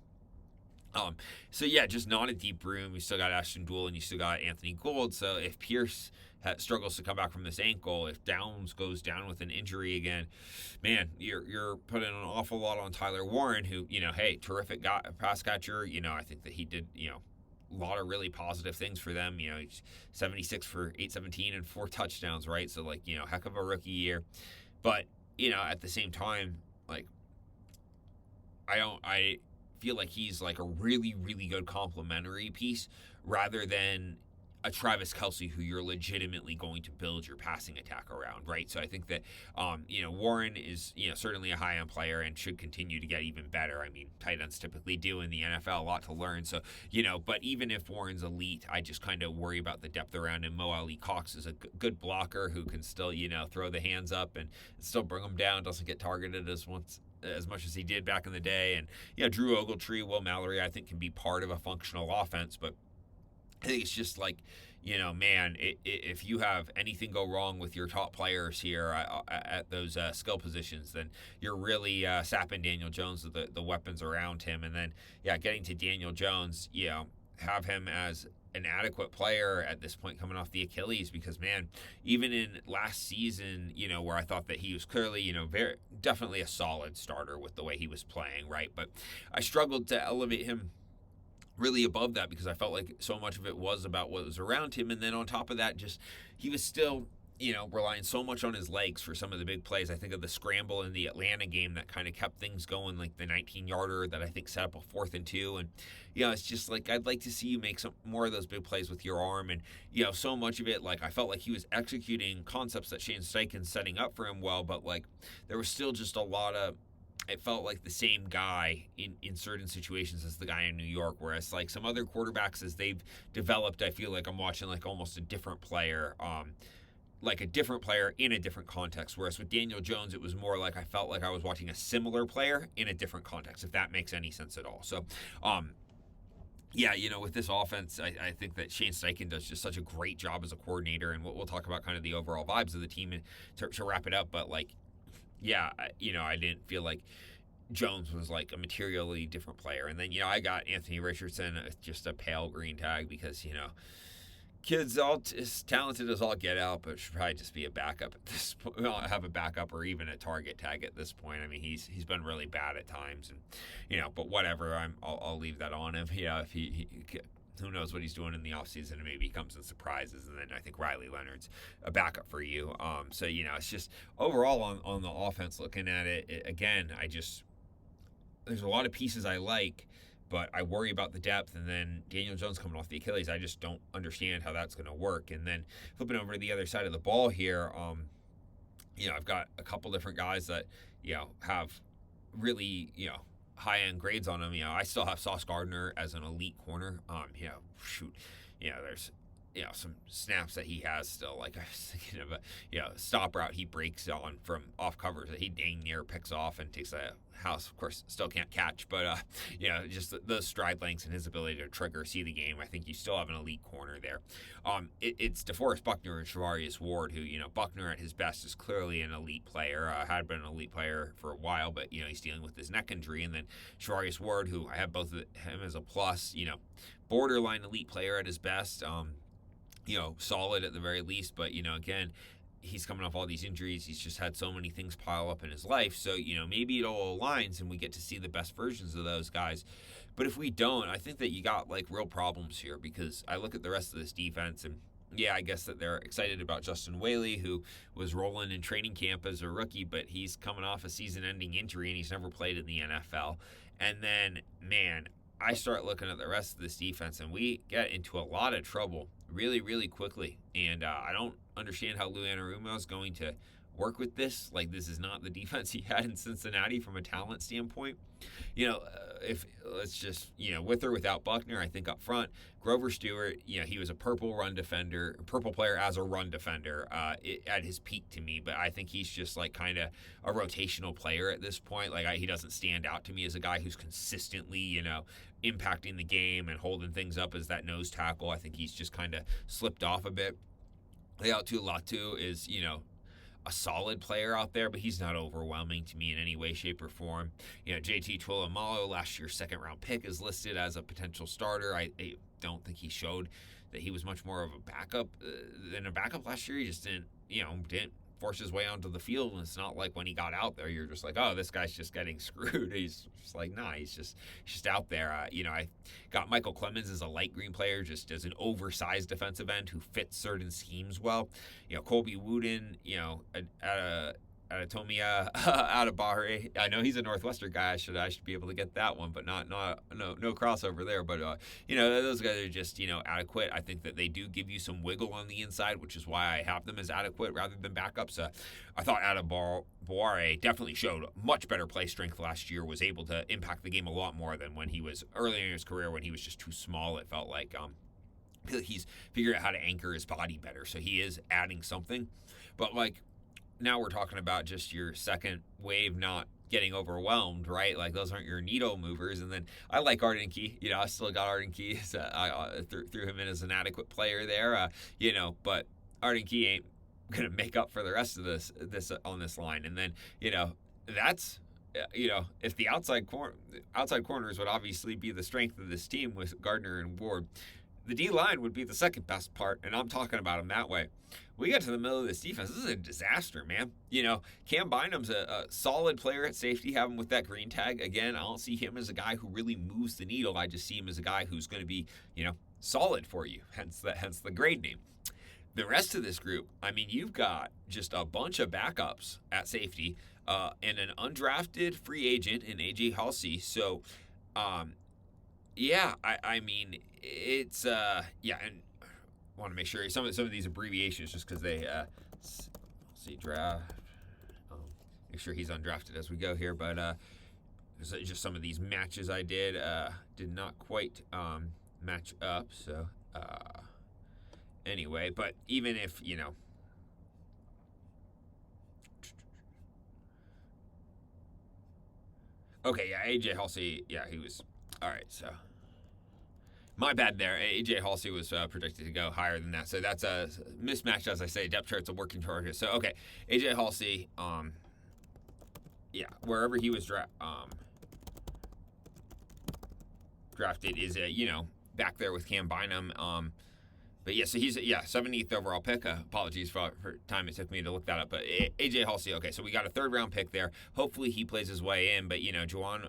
Just not a deep room. You still got Ashton Duell and you still got Anthony Gould. So if Pierce struggles to come back from this ankle, if Downs goes down with an injury again, man, you're putting an awful lot on Tyler Warren, who, hey, terrific guy, pass catcher. I think that he did, a lot of really positive things for them. He's 76 for 817 and 4 touchdowns, right? So heck of a rookie year. But, at the same time, I feel like he's a really, really good complementary piece rather than a Travis Kelce who you're legitimately going to build your passing attack around, right? So I think that, Warren is, certainly a high-end player and should continue to get even better. I mean, tight ends typically do in the NFL, a lot to learn. So, but even if Warren's elite, I just kind of worry about the depth around him. Mo Ali Cox is a good blocker who can still, throw the hands up and still bring them down, doesn't get targeted as much as he did back in the day. And, Drew Ogletree, Will Mallory, I think can be part of a functional offense, but I think it's just if you have anything go wrong with your top players here at those skill positions, then you're really sapping Daniel Jones with the weapons around him. And then, getting to Daniel Jones, have him as an adequate player at this point coming off the Achilles, because, man, even in last season, where I thought that he was clearly, definitely a solid starter with the way he was playing, right? But I struggled to elevate him really above that because I felt like so much of it was about what was around him. And then on top of that, just he was still, relying so much on his legs for some of the big plays. I think of the scramble in the Atlanta game that kind of kept things going, like the 19-yarder that I think set up a 4th and 2. And, it's just I'd like to see you make some more of those big plays with your arm. And, so much of it, I felt like he was executing concepts that Shane Steichen's setting up for him well, but there was still just a lot of, it felt like the same guy in certain situations as the guy in New York, whereas some other quarterbacks as they've developed, I feel like I'm watching almost a different player, a different player in a different context. Whereas with Daniel Jones, it was more I felt like I was watching a similar player in a different context, if that makes any sense at all. So, with this offense, I think that Shane Steichen does just such a great job as a coordinator, and we'll talk about kind of the overall vibes of the team to wrap it up, but I didn't feel like Jones was a materially different player. And then, I got Anthony Richardson, just a pale green tag because, kid's all as talented as all get out, but should probably just be a backup at this point. Well, have a backup or even a target tag at this point. I mean, he's been really bad at times, and but whatever. I'll leave that on him. If he who knows what he's doing in the offseason, and maybe he comes in surprises. And then I think Riley Leonard's a backup for you. So, it's just overall on the offense, looking at it, again, there's a lot of pieces I like, but I worry about the depth. And then Daniel Jones coming off the Achilles, I just don't understand how that's going to work. And then flipping over to the other side of the ball here, I've got a couple different guys that, have really, high-end grades on them. I still have Sauce Gardner as an elite corner. There's some snaps that he has still. Like I was thinking of a stop route he breaks on from off covers that he dang near picks off and takes a house. Of course, still can't catch, but just those stride lengths and his ability to trigger, see the game. I think you still have an elite corner there. It's DeForest Buckner and Charvarius Ward, who Buckner at his best is clearly an elite player. Had been an elite player for a while, but he's dealing with his neck injury. And then Charvarius Ward, who I have both of him as a plus. Borderline elite player at his best. Solid at the very least, but again, he's coming off all these injuries. He's just had so many things pile up in his life. So, maybe it all aligns and we get to see the best versions of those guys. But if we don't, I think that you got real problems here, because I look at the rest of this defense and I guess that they're excited about Justin Whaley, who was rolling in training camp as a rookie, but he's coming off a season-ending injury and he's never played in the NFL. And then, man, I start looking at the rest of this defense and we get into a lot of trouble really, really quickly. And I don't understand how Lou Anarumo is going to work with this. This is not the defense he had in Cincinnati from a talent standpoint. If let's just, with or without Buckner, I think up front, Grover Stewart, he was a purple player as a run defender at his peak to me. But I think he's just kind of a rotational player at this point. He doesn't stand out to me as a guy who's consistently, impacting the game and holding things up as that nose tackle. I think he's just kind of slipped off a bit. Leatu Latu is, a solid player out there, but he's not overwhelming to me in any way, shape, or form. JT Tuilamalo, last year's second-round pick, is listed as a potential starter. I don't think he showed that he was much more of a backup than a backup last year. He just didn't force his way onto the field, and it's not like when he got out there, you're just like, oh, this guy's just getting screwed. He's just nah, he's just out there. I got Michael Clemens as a light green player, just as an oversized defensive end who fits certain schemes well. Colby Wooden, Anatomia Adebare. I know he's a Northwestern guy. I should be able to get that one, but no crossover there. But those guys are just adequate. I think that they do give you some wiggle on the inside, which is why I have them as adequate rather than backups. I thought Adebare definitely showed much better play strength last year. Was able to impact the game a lot more than when he was earlier in his career when he was just too small. It felt like he's figured out how to anchor his body better. So he is adding something, but now we're talking about just your second wave not getting overwhelmed, right? Those aren't your needle movers. And then I like Arden Key. I still got Arden Key. So I threw him in as an adequate player there. But Arden Key ain't going to make up for the rest of this on this line. And then, that's if the outside corners would obviously be the strength of this team with Gardner and Ward, the D-line would be the second best part, and I'm talking about him that way. We get to the middle of this defense. This is a disaster, man. Cam Bynum's a solid player at safety. Have him with that green tag. Again, I don't see him as a guy who really moves the needle. I just see him as a guy who's going to be, solid for you, hence the grade name. The rest of this group, you've got just a bunch of backups at safety and an undrafted free agent in A.J. Halsey. So, it's and I want to make sure some of these abbreviations just because they see draft. Make sure he's undrafted as we go here, but just some of these matches I did not quite match up. So anyway, but even if okay, yeah, AJ Halsey, yeah, he was all right. So. My bad there. A.J. Halsey was projected to go higher than that. So that's a mismatch, as I say. Depth chart's a working target. So, okay. A.J. Halsey, wherever he was drafted is, back there with Cam Bynum. But, yeah, so he's, 70th overall pick. Apologies for time it took me to look that up. But A.J. Halsey, okay, so we got a third-round pick there. Hopefully he plays his way in. But, Juwan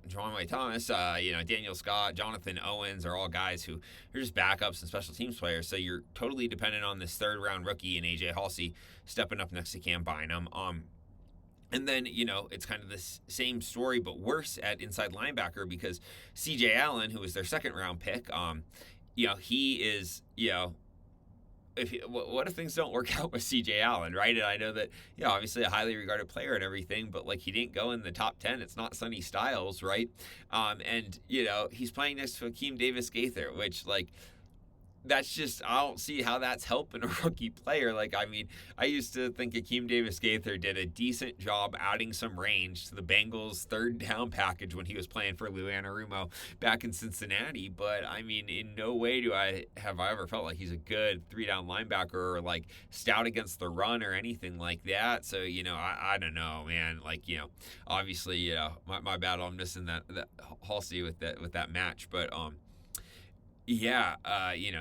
John Wayne Thomas, Daniel Scott, Jonathan Owens are all guys who are just backups and special teams players. So you're totally dependent on this third round rookie in AJ Halsey stepping up next to Cam Bynum. And then, it's kind of the same story, but worse at inside linebacker because CJ Allen, who was their second round pick, he is, what if things don't work out with CJ Allen, right? And I know that, obviously a highly regarded player and everything, but like he didn't go in the top 10. It's not Sonny Styles, right? He's playing next to Akeem Davis-Gaither, which that's just, I don't see how that's helping a rookie player. I used to think Akeem Davis-Gaither did a decent job adding some range to the Bengals' third down package when he was playing for Lou Anarumo back in Cincinnati. But, in no way have I ever felt like he's a good three-down linebacker or, stout against the run or anything like that. So, I don't know, man. Obviously, my bad on missing that Halsey with that match. But,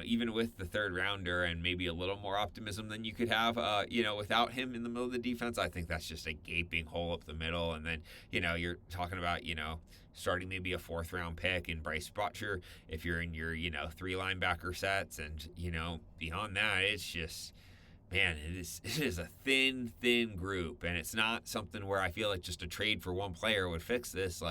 even with the third rounder and maybe a little more optimism than you could have, without him in the middle of the defense, I think that's just a gaping hole up the middle. And then, you're talking about, starting maybe a fourth round pick in Bryce Butcher if you're in your, 3 linebacker sets. And, beyond that, it's just, man, it is a thin group. And it's not something where I feel like just a trade for one player would fix this.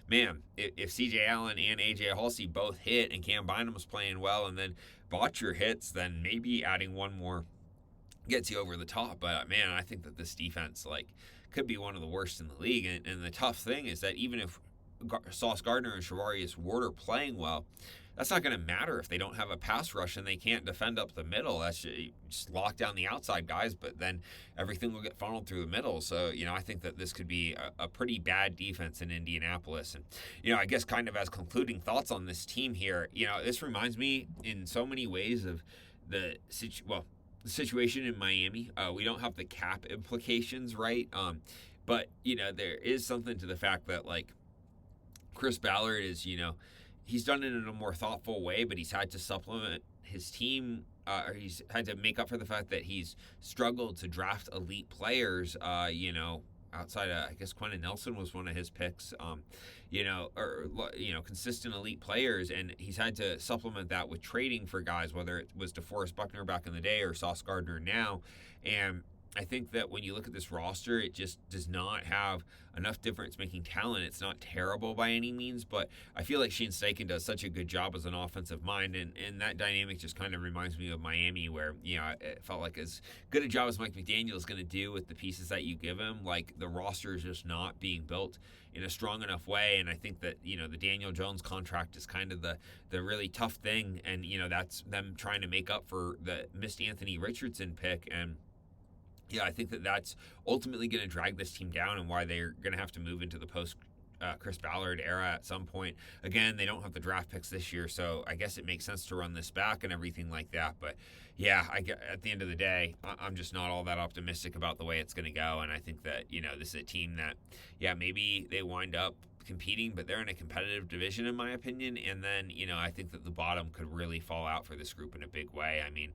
Man, if CJ Allen and AJ Halsey both hit and Cam Bynum's playing well and then Butcher hits, then maybe adding one more gets you over the top. But, man, I think that this defense, could be one of the worst in the league. And the tough thing is that even if Sauce Gardner and Shavarius Ward are playing well, that's not going to matter if they don't have a pass rush and they can't defend up the middle. That's just lock down the outside guys, but then everything will get funneled through the middle. So, I think that this could be a pretty bad defense in Indianapolis. And, I guess kind of as concluding thoughts on this team here, this reminds me in so many ways of the situation in Miami. We don't have the cap implications, right? But, there is something to the fact that, Chris Ballard is, he's done it in a more thoughtful way, but he's had to supplement his team, or he's had to make up for the fact that he's struggled to draft elite players, outside of, I guess Quentin Nelson was one of his picks, consistent elite players, and he's had to supplement that with trading for guys, whether it was DeForest Buckner back in the day or Sauce Gardner now. And I think that when you look at this roster, it just does not have enough difference-making talent. It's not terrible by any means, but I feel like Shane Steichen does such a good job as an offensive mind, and that dynamic just kind of reminds me of Miami, where, it felt like as good a job as Mike McDaniel is going to do with the pieces that you give him, the roster is just not being built in a strong enough way. And I think that, the Daniel Jones contract is kind of the really tough thing, and, that's them trying to make up for the missed Anthony Richardson pick. And I think that that's ultimately going to drag this team down and why they're going to have to move into the post Chris Ballard era at some point. Again, they don't have the draft picks this year, so I guess it makes sense to run this back and everything like that. But at the end of the day, I'm just not all that optimistic about the way it's going to go. And I think that, this is a team that, maybe they wind up competing, but they're in a competitive division in my opinion. And then, I think that the bottom could really fall out for this group in a big way. I mean,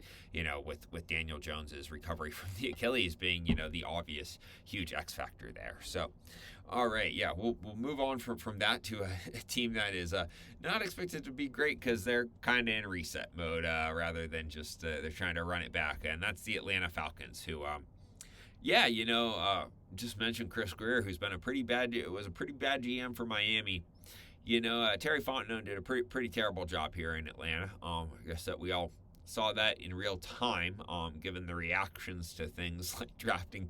with Daniel Jones's recovery from the Achilles being, the obvious huge X factor there. So, all right, we'll move on from that to a team that is not expected to be great because they're kind of in reset mode rather than just they're trying to run it back. And that's the Atlanta Falcons, who just mentioned Chris Greer, who's been a pretty bad GM for Miami. Terry Fontenot did a pretty terrible job here in Atlanta. I guess that we all saw that in real time, given the reactions to things like drafting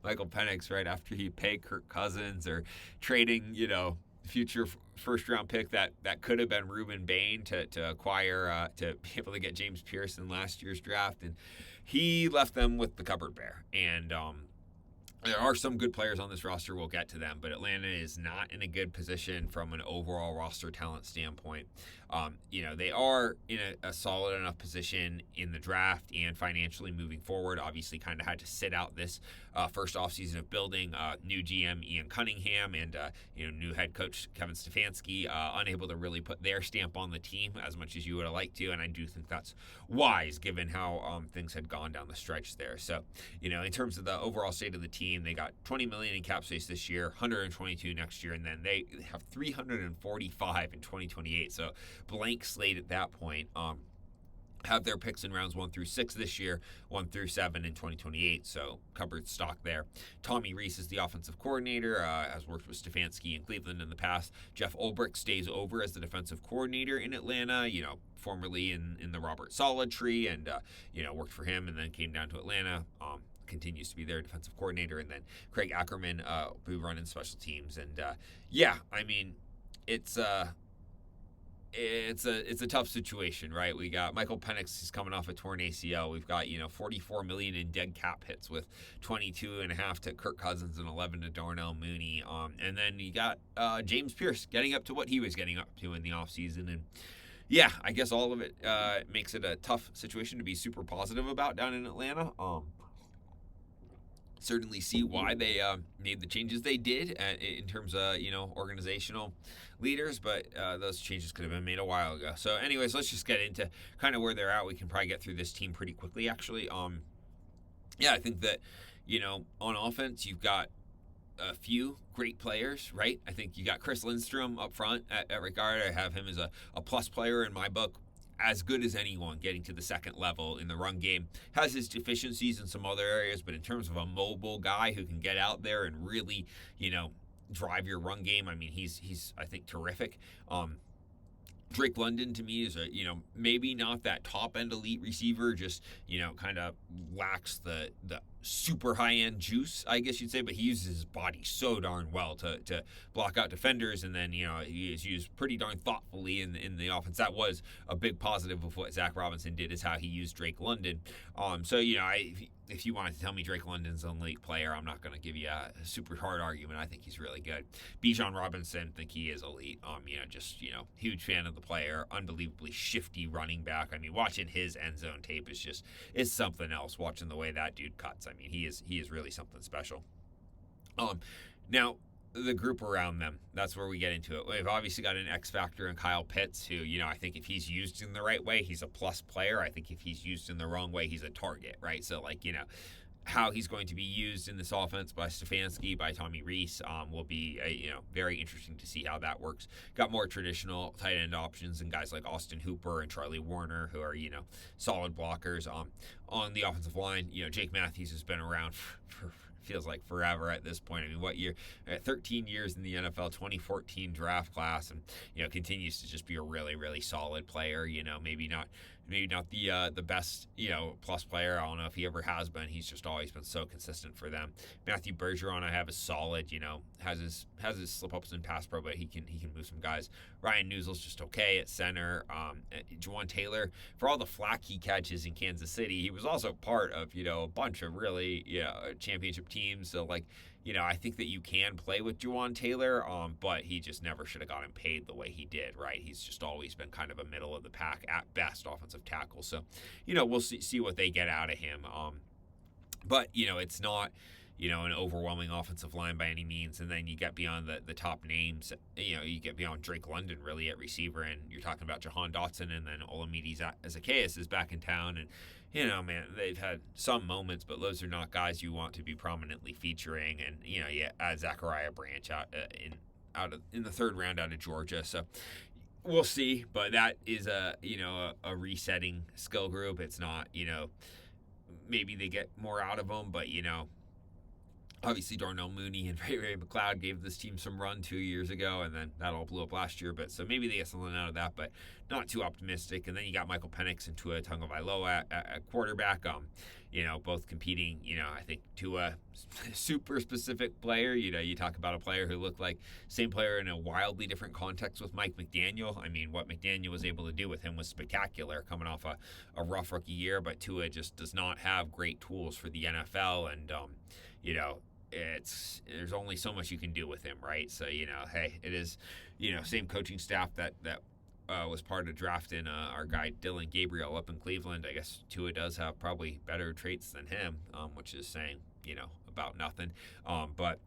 Michael Penix right after he paid Kirk Cousins, or trading, future first round pick that could have been Reuben Bain to acquire to be able to get James Pierce in last year's draft, and he left them with the cupboard bare. And there are some good players on this roster. We'll get to them, but Atlanta is not in a good position from an overall roster talent standpoint. They are in a solid enough position in the draft and financially moving forward. Obviously, kind of had to sit out this first offseason of building, new GM Ian Cunningham and new head coach Kevin Stefanski, unable to really put their stamp on the team as much as you would have liked to, and I do think that's wise given how things had gone down the stretch there. So, in terms of the overall state of the team, they got $20 million in cap space this year, 122 next year, and then they have 345 in 2028. So blank slate at that point. Have their picks in rounds 1 through 6 this year, 1 through 7 in 2028, so covered stock there. Tommy Rees is the offensive coordinator, has worked with Stefanski in Cleveland in the past. Jeff Ulbrich stays over as the defensive coordinator in Atlanta, formerly in the Robert Saleh tree, and, worked for him and then came down to Atlanta. Continues to be their defensive coordinator, and then Craig Ackerman, who run in special teams. And, it's a tough situation, right? We got Michael Penix, he's coming off a torn ACL. We've got, $44 million in dead cap hits with 22.5 to Kirk Cousins and 11 to Darnell Mooney. And then you got James Pierce getting up to what he was getting up to in the offseason. And yeah, I guess all of it makes it a tough situation to be super positive about down in Atlanta. Certainly see why they made the changes they did in terms of organizational leaders, but those changes could have been made a while ago. So anyways, let's just get into kind of where they're at. We can probably get through this team pretty quickly, actually. I think that on offense you've got a few great players, right? I think you got Chris Lindstrom up front at right guard. I have him as a plus player in my book. As good as anyone getting to the second level in the run game. Has his deficiencies in some other areas, but in terms of a mobile guy who can get out there and really, drive your run game, I mean, he's I think terrific. Drake London to me is maybe not that top end elite receiver, just kind of lacks the super high end juice, I guess you'd say, but he uses his body so darn well to block out defenders, and then he is used pretty darn thoughtfully in the offense. That was a big positive of what Zach Robinson did, is how he used Drake London. If you wanted to tell me Drake London's an elite player, I'm not going to give you a super hard argument. I think he's really good. Bijan Robinson, think he is elite. Huge fan of the player. Unbelievably shifty running back. I mean, watching his end zone tape is something else. Watching the way that dude cuts. I mean, he is really something special. Now, the group around them, that's where we get into it. We've obviously got an X factor in Kyle Pitts, who, I think if he's used in the right way, he's a plus player. I think if he's used in the wrong way, he's a target, right? So, how he's going to be used in this offense by Stefanski, by Tommy Rees, will be very interesting to see how that works. Got more traditional tight end options and guys like Austin Hooper and Charlie Warner, who are solid blockers. On the offensive line, Jake Matthews has been around for feels like forever at this point. I mean, what year? 13 years in the NFL, 2014 draft class, and continues to just be a really, really solid player. Maybe not the best plus player. I don't know if he ever has been. He's just always been so consistent for them. Matthew Bergeron, I have, is solid. Has his slip ups in pass pro, but he can move some guys. Ryan Newsell's just okay at center. Juwan Taylor, for all the flack he catches in Kansas City, he was also part of a bunch of really championship teams. So I think that you can play with Juwan Taylor, but he just never should have gotten paid the way he did, right? He's just always been kind of a middle of the pack at best offensive tackle. So, we'll see what they get out of him. But it's not, an overwhelming offensive line by any means. And then you get beyond the top names, you get beyond Drake London really at receiver, and you're talking about Jahan Dotson, and then Olamide Zaccheaus is back in town, and man, they've had some moments, but those are not guys you want to be prominently featuring. And you add Zachariah Branch out in the third round out of Georgia, so we'll see. But that is a resetting skill group. It's not maybe they get more out of them, but obviously Darnell Mooney and Ray McLeod gave this team some run 2 years ago, and then that all blew up last year. But so maybe they get something out of that, but not too optimistic. And then you got Michael Penix and Tua Tagovailoa at quarterback. Both competing. I think Tua, super specific player. You talk about a player who looked like same player in a wildly different context with Mike McDaniel. I mean, what McDaniel was able to do with him was spectacular, coming off a rough rookie year. But Tua just does not have great tools for the NFL, and there's only so much you can do with him, right? So hey, it is same coaching staff that was part of drafting our guy Dylan Gabriel up in Cleveland. I guess Tua does have probably better traits than him, which is saying a about nothing. But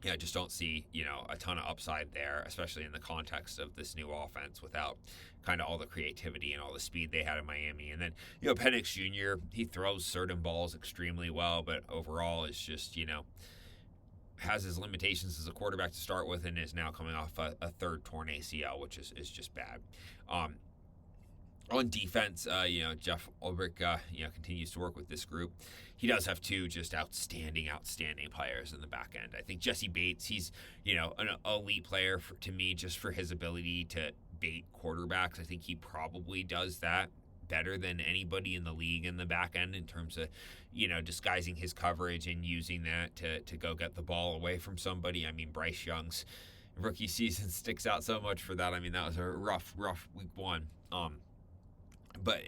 yeah, I just don't see, a ton of upside there, especially in the context of this new offense without kind of all the creativity and all the speed they had in Miami. And then, Penix Jr., he throws certain balls extremely well, but overall is just, has his limitations as a quarterback to start with and is now coming off a third torn ACL, which is just bad. On defense, Jeff Ulbrich, continues to work with this group. He does have two just outstanding players in the back end. I think Jesse Bates, he's, an elite player to me just for his ability to bait quarterbacks. I think he probably does that better than anybody in the league in the back end in terms of, disguising his coverage and using that to go get the ball away from somebody. I mean, Bryce Young's rookie season sticks out so much for that. I mean, that was a rough week one. But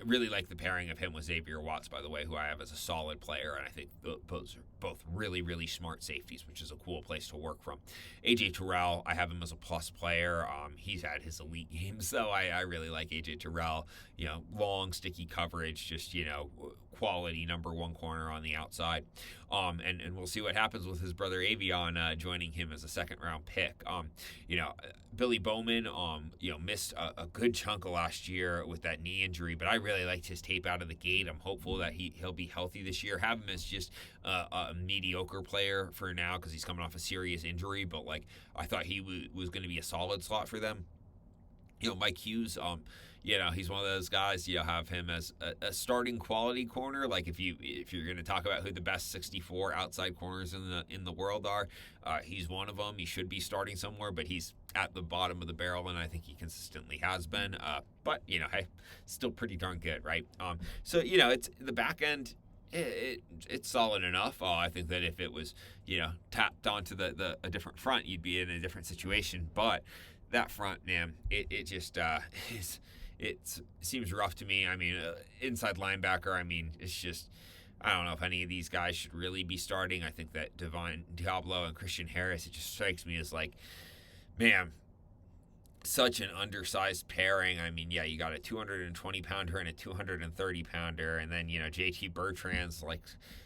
really like the pairing of him with Xavier Watts, by the way, who I have as a solid player, and I think those are both really, really smart safeties, which is a cool place to work from. AJ Terrell, I have him as a plus player. He's had his elite games, so I really like AJ Terrell. Long, sticky coverage, just quality number one corner on the outside. And we'll see what happens with his brother Avion joining him as a second round pick. Billy Bowman, missed a good chunk of last year with that knee injury, but I really liked his tape out of the gate. I'm hopeful that he'll be healthy this year. Have him as just a mediocre player for now because he's coming off a serious injury, but I thought he was going to be a solid slot for them. Mike Hughes, he's one of those guys. Have him as a starting quality corner. Like if you're going to talk about who the best 64 outside corners in the world are, he's one of them. He should be starting somewhere, but he's at the bottom of the barrel, and I think he consistently has been. But hey, still pretty darn good, right? So it's the back end. It's solid enough. I think that if it was tapped onto a different front, you'd be in a different situation. But that front, man, it just it seems rough to me. I mean, inside linebacker, it's just, I don't know if any of these guys should really be starting. I think that Divine Diablo and Christian Harris, it just strikes me as man, such an undersized pairing. I mean, yeah, you got a 220-pounder and a 230-pounder, and then, JT Bertrand's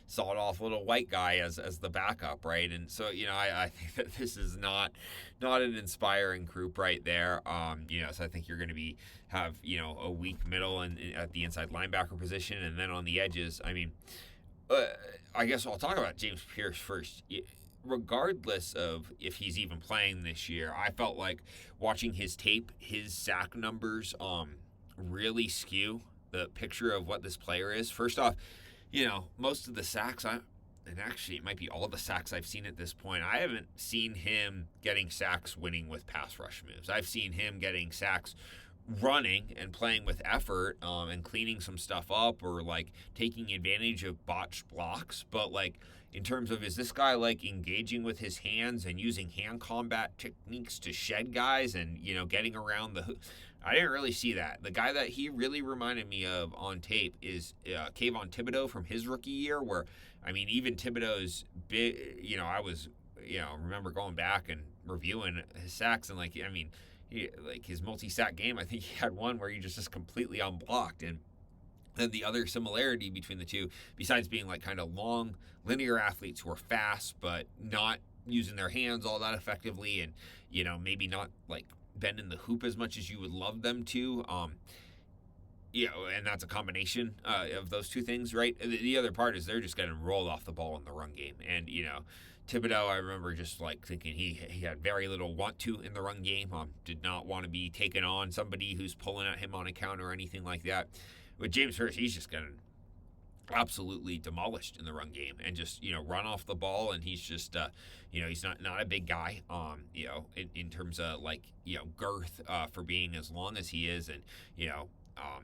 sawed-off little white guy as the backup, right? And so, I think that this is not an inspiring group right there. So I think you're going to have a weak middle at the inside linebacker position, and then on the edges, I guess I'll talk about James Pierce first. Regardless of if he's even playing this year, I felt like watching his tape, his sack numbers really skew the picture of what this player is. First off, most of the sacks, and actually it might be all the sacks I've seen at this point, I haven't seen him getting sacks winning with pass rush moves. I've seen him getting sacks running and playing with effort and cleaning some stuff up or taking advantage of botched blocks. But in terms of, is this guy engaging with his hands and using hand combat techniques to shed guys and getting around I didn't really see that. The guy that he really reminded me of on tape is Kayvon Thibodeau from his rookie year, where even Thibodeau's big. I was remember going back and reviewing his sacks and his multi-sack game, I think he had one where he just completely unblocked. And then the other similarity between the two, besides being kind of long, linear athletes who are fast but not using their hands all that effectively, and maybe not bending the hoop as much as you would love them to. And that's a combination of those two things, right? The other part is they're just getting rolled off the ball in the run game, and Thibodeau, I remember just thinking he had very little want to in the run game. Did not want to be taken on somebody who's pulling at him on a counter or anything like that. With James Hurst, he's just getting absolutely demolished in the run game and just run off the ball, and he's just he's not a big guy in terms of girth for being as long as he is, and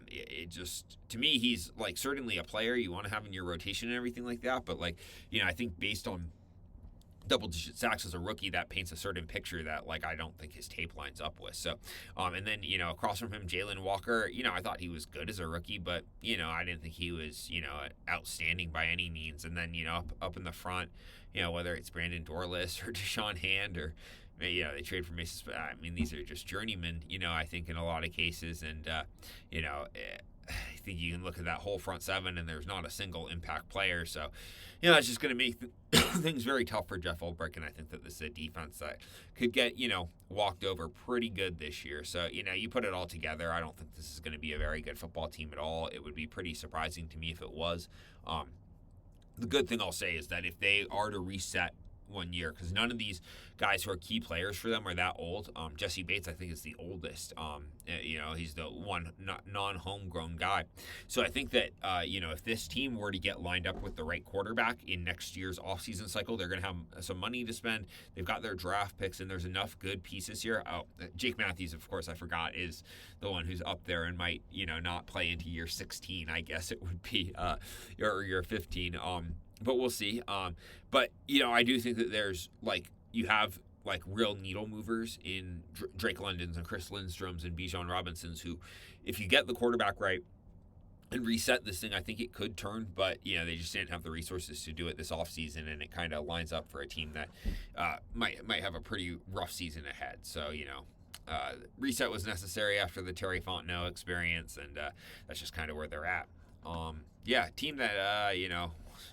it just, to me, he's certainly a player you want to have in your rotation and everything like that, but I think based on double-digit sacks as a rookie, that paints a certain picture that I don't think his tape lines up with. So, and then across from him, Jalen Walker. I thought he was good as a rookie, but I didn't think he was outstanding by any means. And then up in the front, whether it's Brandon Dorless or Deshaun Hand or they trade for Mason. These are just journeymen. I think in a lot of cases, and I think you can look at that whole front seven, and there's not a single impact player. So, it's just going to make things very tough for Jeff Ulbrich. And I think that this is a defense that could get, walked over pretty good this year. So, you put it all together, I don't think this is going to be a very good football team at all. It would be pretty surprising to me if it was. The good thing I'll say is that if they are to reset 1 year, because none of these guys who are key players for them are that old. Jesse Bates, I think, is the oldest. He's the one non-homegrown guy. So I think that, if this team were to get lined up with the right quarterback in next year's offseason cycle, they're going to have some money to spend. They've got their draft picks, and there's enough good pieces here. Oh, Jake Matthews, of course, I forgot, is the one who's up there and might, not play into year 16, I guess it would be, or year 15. But we'll see. But I do think that there's you have real needle movers in Drake Londons and Chris Lindstroms and Bijan Robinsons, who, if you get the quarterback right and reset this thing, I think it could turn. But they just didn't have the resources to do it this offseason, and it kind of lines up for a team that might have a pretty rough season ahead. So reset was necessary after the Terry Fontenot experience, and that's just kind of where they're at. Team that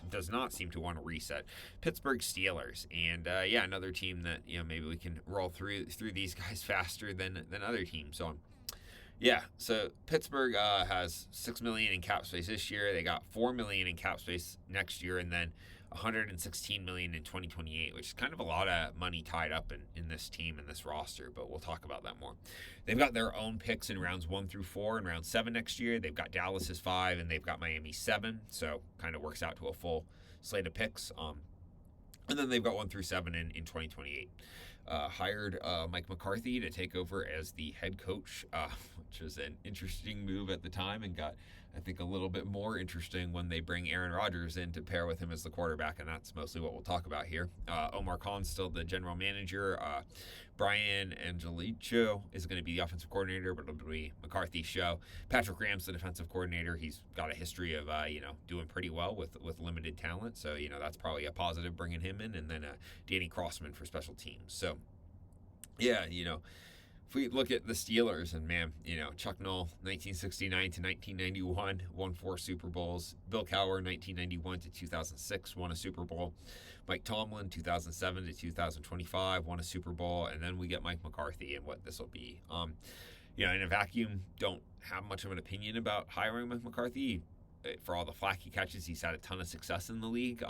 does not seem to want to reset. Pittsburgh Steelers, and another team that maybe we can roll through these guys faster than other teams. So Pittsburgh has $6 million in cap space this year. They got $4 million in cap space next year, and then $116 million in 2028, which is kind of a lot of money tied up in this team and this roster, but we'll talk about that more. They've got their own picks in rounds 1 through 4 and round 7 next year. They've got Dallas as 5, and they've got Miami 7, so kind of works out to a full slate of picks. And then they've got 1 through 7 in 2028. Hired Mike McCarthy to take over as the head coach, which was an interesting move at the time, and got, I think, a little bit more interesting when they bring Aaron Rodgers in to pair with him as the quarterback, and that's mostly what we'll talk about here. Omar Khan's still the general manager. Brian Angelico is going to be the offensive coordinator, but it'll be McCarthy's show. Patrick Graham's the defensive coordinator. He's got a history of, doing pretty well with limited talent, so, that's probably a positive bringing him in. And then Danny Crossman for special teams. So, if we look at the Steelers, and Chuck Noll, 1969 to 1991, won 4 Super Bowls. Bill Cowher, 1991 to 2006, won a Super Bowl. Mike Tomlin, 2007 to 2025, won a Super Bowl. And then we get Mike McCarthy and what this will be. In a vacuum, don't have much of an opinion about hiring Mike McCarthy. For all the flack he catches, he's had a ton of success in the league.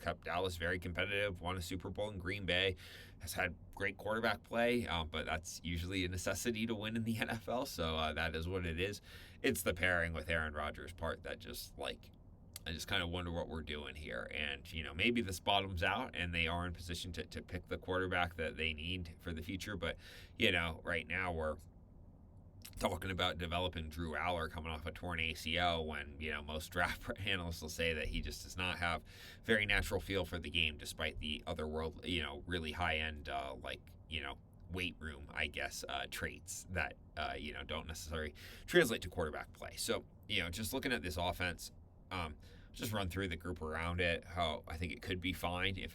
Kept Dallas very competitive, won a Super Bowl in Green Bay, has had great quarterback play, but that's usually a necessity to win in the NFL, so that is what it is. It's the pairing with Aaron Rodgers part that I just kind of wonder what we're doing here. And, maybe this bottoms out and they are in position to pick the quarterback that they need for the future, but, right now we're talking about developing Drew Aller coming off a torn ACL when, most draft analysts will say that he just does not have very natural feel for the game, despite the other world, really high-end, weight room, I guess, traits that, don't necessarily translate to quarterback play. So, just looking at this offense, just run through the group around it, how I think it could be fine if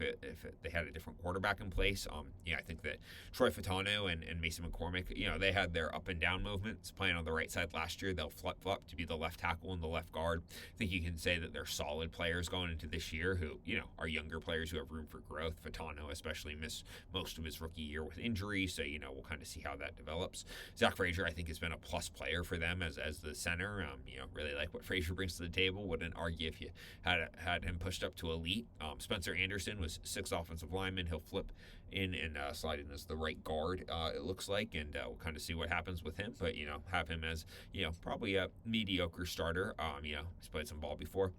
they had a different quarterback in place. I think that Troy Fautanu and Mason McCormick, they had their up and down movements playing on the right side last year. They'll flip-flop to be the left tackle and the left guard. I think you can say that they're solid players going into this year who, are younger players who have room for growth. Fautanu especially missed most of his rookie year with injury, so, we'll kind of see how that develops. Zach Frazier, I think, has been a plus player for them as the center. Really like what Frazier brings to the table. Wouldn't argue if you had him pushed up to elite. Spencer Anderson was 6th offensive lineman. He'll flip in and slide in as the right guard, it looks like, and we'll kind of see what happens with him. But, have him as, probably a mediocre starter. He's played some ball before.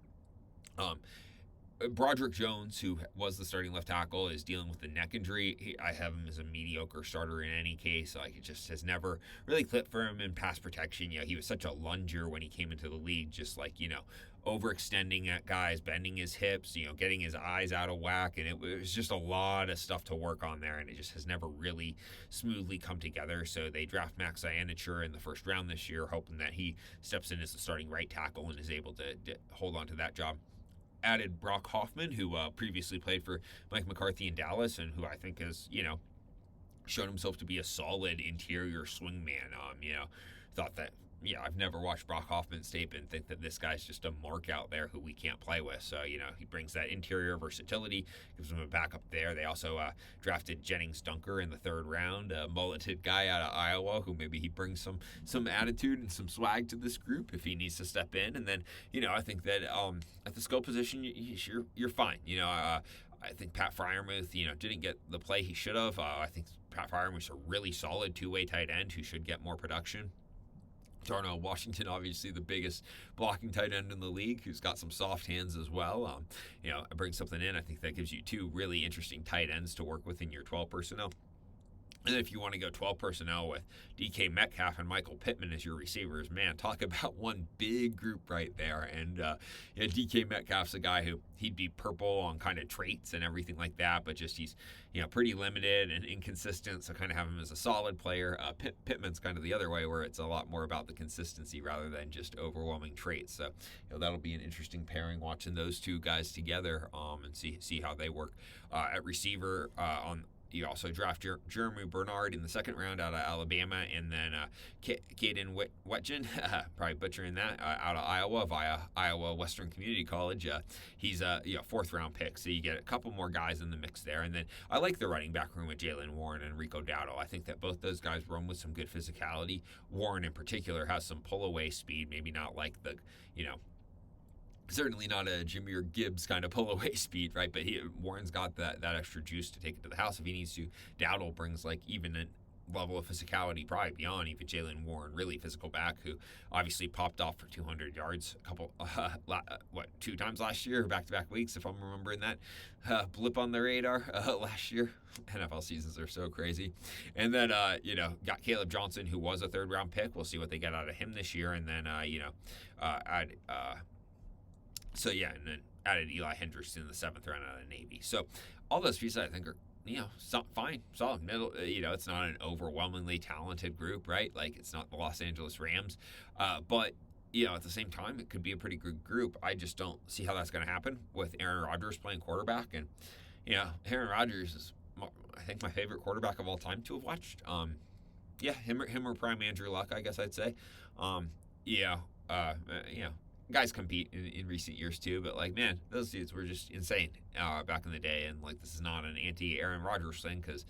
Broderick Jones, who was the starting left tackle, is dealing with the neck injury. I have him as a mediocre starter in any case. It just has never really clicked for him in pass protection. He was such a lunger when he came into the league, just overextending at guys, bending his hips, getting his eyes out of whack, and it was just a lot of stuff to work on there, and it just has never really smoothly come together. So they draft Max Ianicher in the first round this year, hoping that he steps in as the starting right tackle and is able to hold on to that job. Added Brock Hoffman, who previously played for Mike McCarthy in Dallas, and who I think has, shown himself to be a solid interior swingman. Thought that I've never watched Brock Hoffman's tape and think that this guy's just a mark out there who we can't play with. So, he brings that interior versatility, gives him a backup there. They also drafted Jennings Dunker in the third round, a mulleted guy out of Iowa who maybe he brings some attitude and some swag to this group if he needs to step in. And then, I think that at the skill position, you're fine. I think Pat Freiermuth, didn't get the play he should have. I think Pat Freiermuth's a really solid two-way tight end who should get more production. Darnell Washington, obviously the biggest blocking tight end in the league, who's got some soft hands as well. Bring something in. I think that gives you two really interesting tight ends to work with in your 12 personnel. And if you want to go 12 personnel with DK Metcalf and Michael Pittman as your receivers, man, talk about one big group right there. And DK Metcalf's a guy who he'd be purple on kind of traits and everything like that, but just he's pretty limited and inconsistent. So kind of have him as a solid player. Pittman's kind of the other way, where it's a lot more about the consistency rather than just overwhelming traits. So that'll be an interesting pairing watching those two guys together and see how they work at receiver on. You also draft Jeremy Bernard in the second round out of Alabama, and then Caden Wetjen, probably butchering that, out of Iowa via Iowa Western Community College. He's a fourth round pick, so you get a couple more guys in the mix there. And then I like the running back room with Jalen Warren and Rico Dowdle. I think that both those guys run with some good physicality. Warren in particular has some pull away speed, maybe not like the certainly not a Jahmyr Gibbs kind of pull-away speed, right? But Warren's got that extra juice to take it to the house if he needs to. Dowdle brings even a level of physicality probably beyond even Jalen Warren, really physical back, who obviously popped off for 200 yards a couple, 2 times last year, back-to-back weeks, if I'm remembering that blip on the radar last year. NFL seasons are so crazy. And then, got Caleb Johnson, who was a third-round pick. We'll see what they get out of him this year. And then, and then added Eli Hendricks in the 7th round out of Navy. So all those pieces I think are, fine, solid middle. It's not an overwhelmingly talented group, right? Like it's not the Los Angeles Rams. But at the same time, it could be a pretty good group. I just don't see how that's going to happen with Aaron Rodgers playing quarterback. And, Aaron Rodgers is, I think, my favorite quarterback of all time to have watched. Him or prime Andrew Luck, I guess I'd say. Guys compete in recent years too, but man, those dudes were just insane back in the day. And this is not an anti-Aaron Rodgers thing because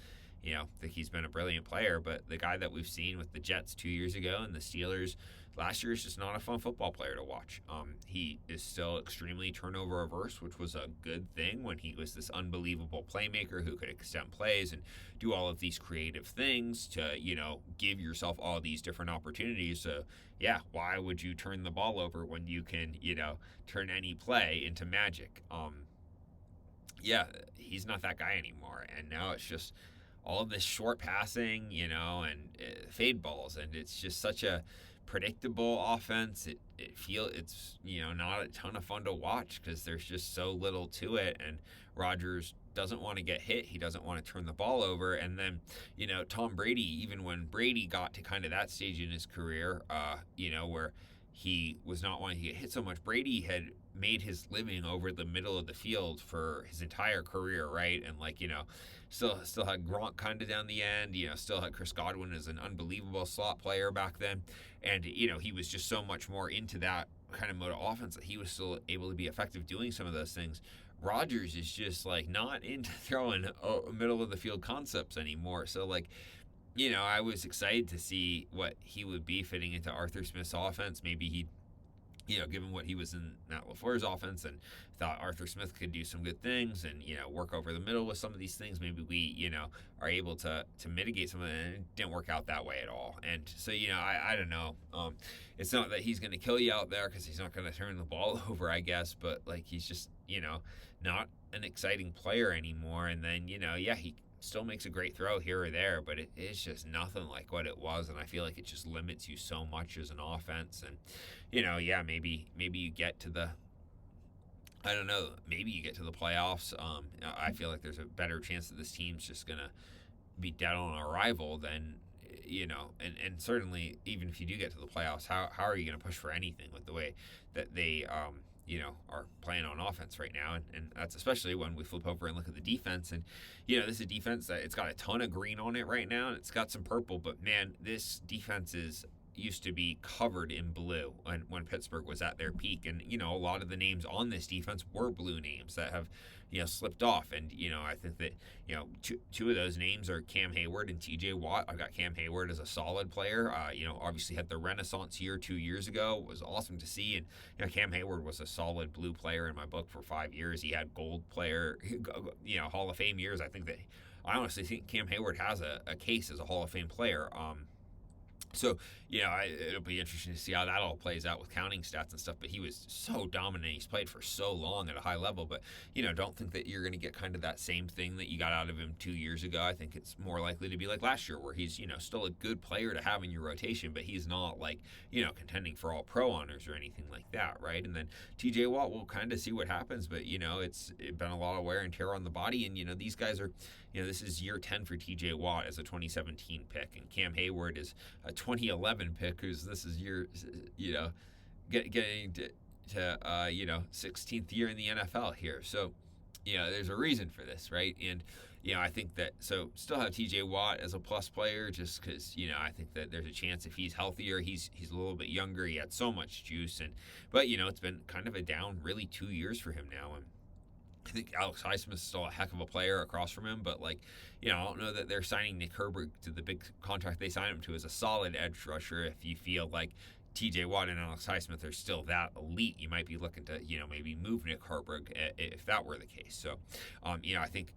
I think he's been a brilliant player, but the guy that we've seen with the Jets 2 years ago and the Steelers last year is just not a fun football player to watch. He is still extremely turnover averse, which was a good thing when he was this unbelievable playmaker who could extend plays and do all of these creative things to, give yourself all these different opportunities. So, why would you turn the ball over when you can, turn any play into magic? He's not that guy anymore. And now it's just all of this short passing, and fade balls. And it's just such a predictable offense. It's not a ton of fun to watch because there's just so little to it. And Rodgers doesn't want to get hit. He doesn't want to turn the ball over. And then, Tom Brady, even when Brady got to kind of that stage in his career, where he was not wanting to get hit so much, Brady had made his living over the middle of the field for his entire career, right? And still had Gronk kind of down the end, still had Chris Godwin as an unbelievable slot player back then. And, he was just so much more into that kind of mode of offense that he was still able to be effective doing some of those things. Rodgers is just not into throwing middle of the field concepts anymore. So I was excited to see what he would be fitting into Arthur Smith's offense. Maybe he'd, given what he was in Matt LaFleur's offense, and thought Arthur Smith could do some good things and, work over the middle with some of these things. Maybe we, are able to mitigate some of it, and it didn't work out that way at all. And so, I don't know. It's not that he's going to kill you out there because he's not going to turn the ball over, I guess, but he's just, not an exciting player anymore. And then, he still makes a great throw here or there, but it's just nothing like what it was. And I feel like it just limits you so much as an offense. And, maybe you get to the, maybe you get to the playoffs. I feel like there's a better chance that this team's just going to be dead on arrival than, and certainly even if you do get to the playoffs, how are you going to push for anything with the way that they, are playing on offense right now. And that's especially when we flip over and look at the defense. And, this is a defense that it's got a ton of green on it right now, and it's got some purple. But, man, this defense is used to be covered in blue when Pittsburgh was at their peak. And, a lot of the names on this defense were blue names that have, slipped off. And, I think that, two of those names are Cam Hayward and TJ Watt. I've got Cam Hayward as a solid player. Obviously had the Renaissance year 2 years ago. It was awesome to see. And, Cam Hayward was a solid blue player in my book for 5 years. He had gold player, Hall of Fame years. I honestly think Cam Hayward has a case as a Hall of Fame player. So, it'll be interesting to see how that all plays out with counting stats and stuff. But he was so dominant. He's played for so long at a high level. But, don't think that you're going to get kind of that same thing that you got out of him 2 years ago. I think it's more likely to be like last year, where he's, still a good player to have in your rotation, but he's not like, contending for all pro honors or anything like that, right? And then TJ Watt, we'll kind of see what happens. But, it's been a lot of wear and tear on the body. And, these guys are, this is year 10 for TJ Watt as a 2017 pick. And Cam Hayward is a 2011 pick, who's this is year, getting to 16th year in the NFL here. So, there's a reason for this, right? And, I think that, so still have TJ Watt as a plus player just because, I think that there's a chance if he's healthier, he's a little bit younger. He had so much juice. But, it's been kind of a down really 2 years for him now. And I think Alex Highsmith's still a heck of a player across from him, but I don't know that they're signing Nick Herbig to the big contract they signed him to as a solid edge rusher. If you feel like TJ Watt and Alex Highsmith are still that elite, you might be looking to, maybe move Nick Herbig if that were the case. So, I think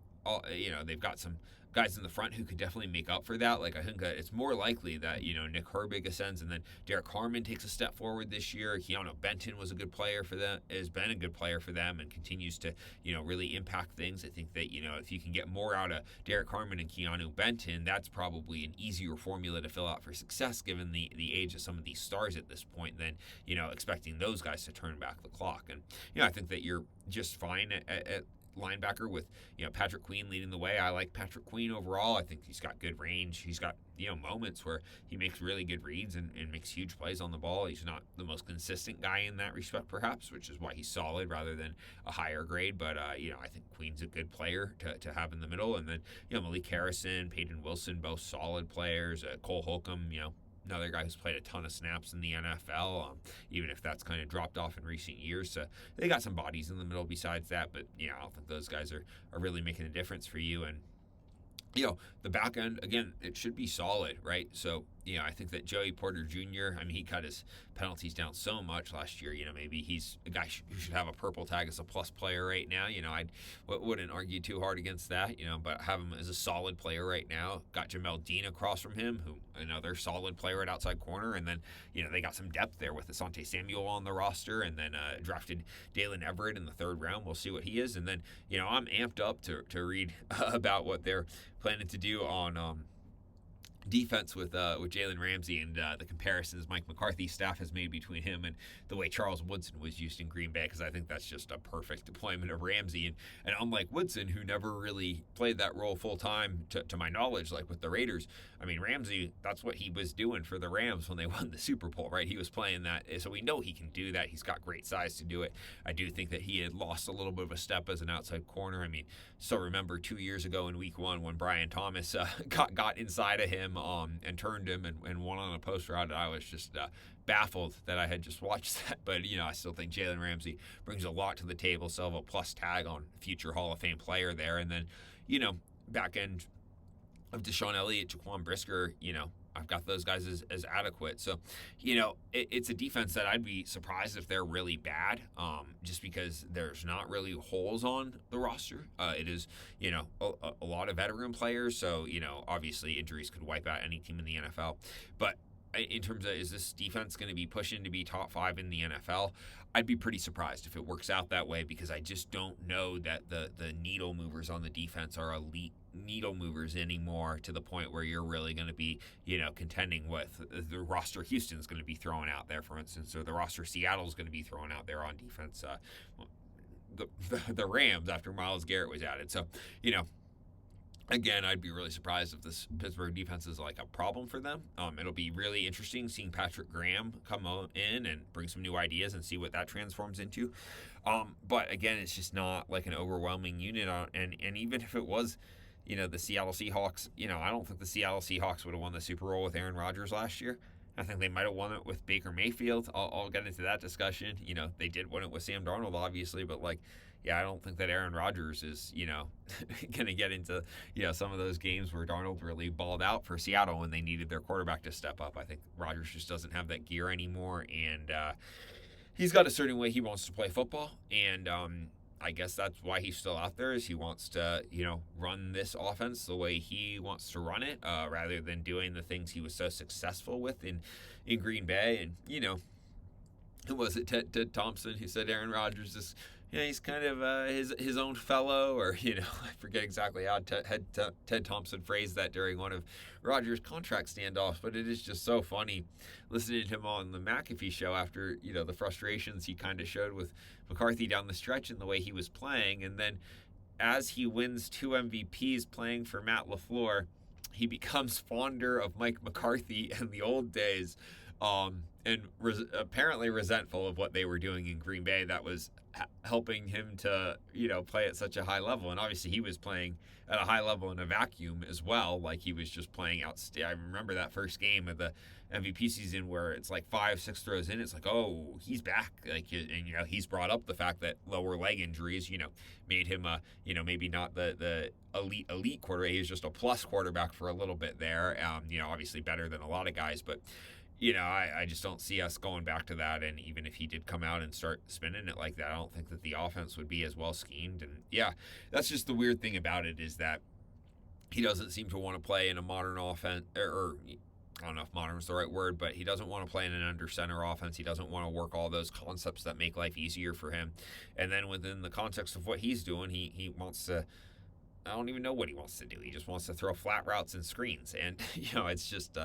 they've got some guys in the front who could definitely make up for that. I think that it's more likely that, Nick Herbig ascends and then Derek Harmon takes a step forward this year. Keanu Benton was a good player for them, has been a good player for them and continues to, really impact things. I think that, if you can get more out of Derek Harmon and Keanu Benton, that's probably an easier formula to fill out for success given the age of some of these stars at this point than, expecting those guys to turn back the clock. And, I think that you're just fine at linebacker with Patrick Queen leading the way. I like Patrick Queen overall. I think he's got good range. He's got moments where he makes really good reads and makes huge plays on the ball. He's not the most consistent guy in that respect, perhaps, which is why he's solid rather than a higher grade. But I think Queen's a good player to have in the middle. And then Malik Harrison, Peyton Wilson, both solid players. Cole Holcomb, another guy who's played a ton of snaps in the NFL, even if that's kind of dropped off in recent years. So they got some bodies in the middle besides that, but I don't think those guys are really making a difference for you. And the back end, again, it should be solid, right? So, I think that Joey Porter Jr., he cut his penalties down so much last year. Maybe he's a guy who should have a purple tag as a plus player right now. I wouldn't argue too hard against that, but have him as a solid player right now. Got Jamel Dean across from him, who another solid player at outside corner. And then, they got some depth there with Asante Samuel on the roster and then drafted Dalen Everett in the 3rd round. We'll see what he is. And then, I'm amped up to read about what they're planning to do on defense with Jalen Ramsey and the comparisons Mike McCarthy's staff has made between him and the way Charles Woodson was used in Green Bay, because I think that's just a perfect deployment of Ramsey. And unlike Woodson, who never really played that role full time to my knowledge, like with the Raiders, Ramsey, that's what he was doing for the Rams when they won the Super Bowl, right? He was playing that, so we know he can do that. He's got great size to do it. I do think that he had lost a little bit of a step as an outside corner. So remember 2 years ago in Week 1 when Brian Thomas got inside of him and turned him and won on a post route. I was just baffled that I had just watched that. But, I still think Jalen Ramsey brings a lot to the table. So have a plus tag on future Hall of Fame player there. And then, back end of Deshaun Elliott, Jaquan Brisker, I've got those guys as adequate. So, it's a defense that I'd be surprised if they're really bad, just because there's not really holes on the roster. It is, a lot of veteran players. So, obviously injuries could wipe out any team in the NFL. But in terms of, is this defense going to be pushing to be top 5 in the NFL? I'd be pretty surprised if it works out that way, because I just don't know that the needle movers on the defense are elite needle movers anymore to the point where you're really going to be, contending with the roster Houston's going to be throwing out there, for instance, or the roster Seattle's going to be throwing out there on defense. The Rams after Myles Garrett was added. So, again, I'd be really surprised if this Pittsburgh defense is like a problem for them. It'll be really interesting seeing Patrick Graham come in and bring some new ideas and see what that transforms into. But again, it's just not like an overwhelming unit. And even if it was, the Seattle Seahawks, I don't think the Seattle Seahawks would have won the Super Bowl with Aaron Rodgers last year. I think they might have won it with Baker Mayfield. I'll get into that discussion. They did win it with Sam Darnold, obviously, but I don't think that Aaron Rodgers is, going to get into, some of those games where Darnold really balled out for Seattle when they needed their quarterback to step up. I think Rodgers just doesn't have that gear anymore, and he's got a certain way he wants to play football, and I guess that's why he's still out there, is he wants to, run this offense the way he wants to run it, rather than doing the things he was so successful with in Green Bay. And, who was it, Ted Thompson, who said Aaron Rodgers is, he's kind of his own fellow, or, I forget exactly how Ted Thompson phrased that during one of Rodgers' contract standoffs, but it is just so funny listening to him on the McAfee show after, the frustrations he kind of showed with McCarthy down the stretch and the way he was playing. And then as he wins 2 MVPs playing for Matt LaFleur, he becomes fonder of Mike McCarthy and the old days, and apparently resentful of what they were doing in Green Bay that was helping him to, play at such a high level. And obviously he was playing at a high level in a vacuum as well. He was just playing I remember that first game of the MVP season where it's 5-6 throws in. It's oh, he's back. And he's brought up the fact that lower leg injuries, made him, maybe not the elite quarterback. He was just a plus quarterback for a little bit there. Obviously better than a lot of guys, but I just don't see us going back to that. And even if he did come out and start spinning it like that, I don't think that the offense would be as well schemed. And that's just the weird thing about it, is that he doesn't seem to want to play in a modern offense, or I don't know if modern is the right word, but he doesn't want to play in an under center offense. He doesn't want to work all those concepts that make life easier for him. And then within the context of what he's doing, he wants to, I don't even know what he wants to do. He just wants to throw flat routes and screens. And, it's just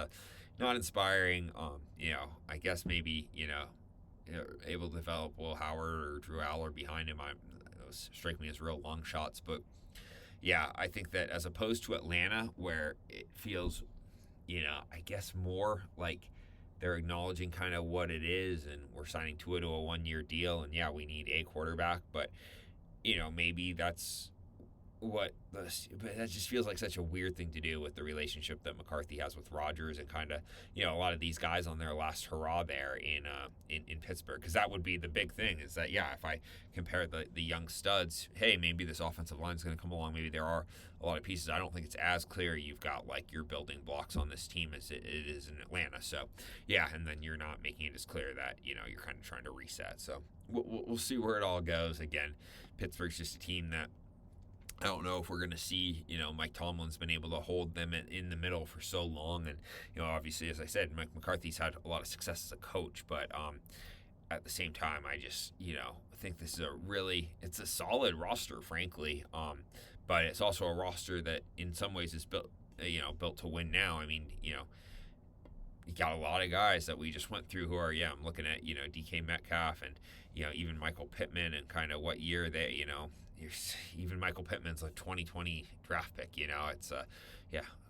not inspiring. I guess maybe, able to develop Will Howard or Drew Aller behind him. Those strike me as real long shots. But, I think that as opposed to Atlanta, where it feels, I guess more like they're acknowledging kind of what it is, and we're signing Tua to a 1-year deal, and we need a quarterback. But, maybe that's but that just feels like such a weird thing to do with the relationship that McCarthy has with Rodgers, and kind of, a lot of these guys on their last hurrah there in Pittsburgh. Because that would be the big thing, is that, if I compare the young studs, hey, maybe this offensive line is going to come along. Maybe there are a lot of pieces. I don't think it's as clear you've got your building blocks on this team as it is in Atlanta. So, and then you're not making it as clear that, you're kind of trying to reset. So we'll see where it all goes. Again, Pittsburgh's just a team that, I don't know if we're going to see, Mike Tomlin's been able to hold them in the middle for so long. And, obviously, as I said, Mike McCarthy's had a lot of success as a coach. But at the same time, I just, think this is it's a solid roster, frankly. But it's also a roster that in some ways is built to win now. I mean, you got a lot of guys that we just went through who are, I'm looking at, DK Metcalf and, even Michael Pittman, and kind of what year they, even Michael Pittman's a 2020 draft pick. It's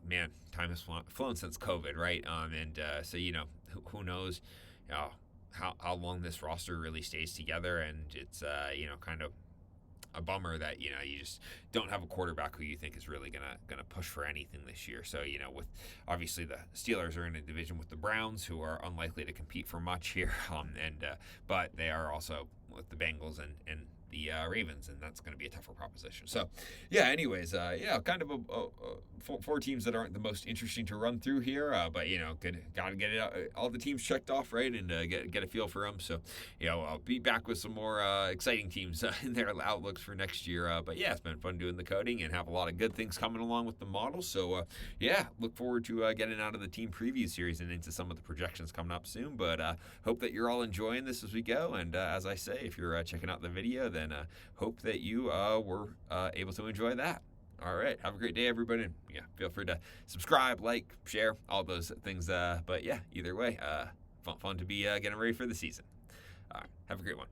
man, time has flown since COVID, right? So who knows, how long this roster really stays together, and it's kind of a bummer that you just don't have a quarterback who you think is really gonna push for anything this year. So with obviously the Steelers are in a division with the Browns, who are unlikely to compete for much here, but they are also with the Bengals and the Ravens, and that's going to be a tougher proposition. So, anyways, kind of four teams that aren't the most interesting to run through here, but got to get all the teams checked off, right, and get a feel for them. So, I'll be back with some more exciting teams in their outlooks for next year. But it's been fun doing the coding, and have a lot of good things coming along with the model. So, look forward to getting out of the team preview series and into some of the projections coming up soon. But hope that you're all enjoying this as we go. And as I say, if you're checking out the video, then hope that you were able to enjoy that. All right. Have a great day, everybody. And, feel free to subscribe, like, share, all those things. But either way, fun to be getting ready for the season. All right. Have a great one.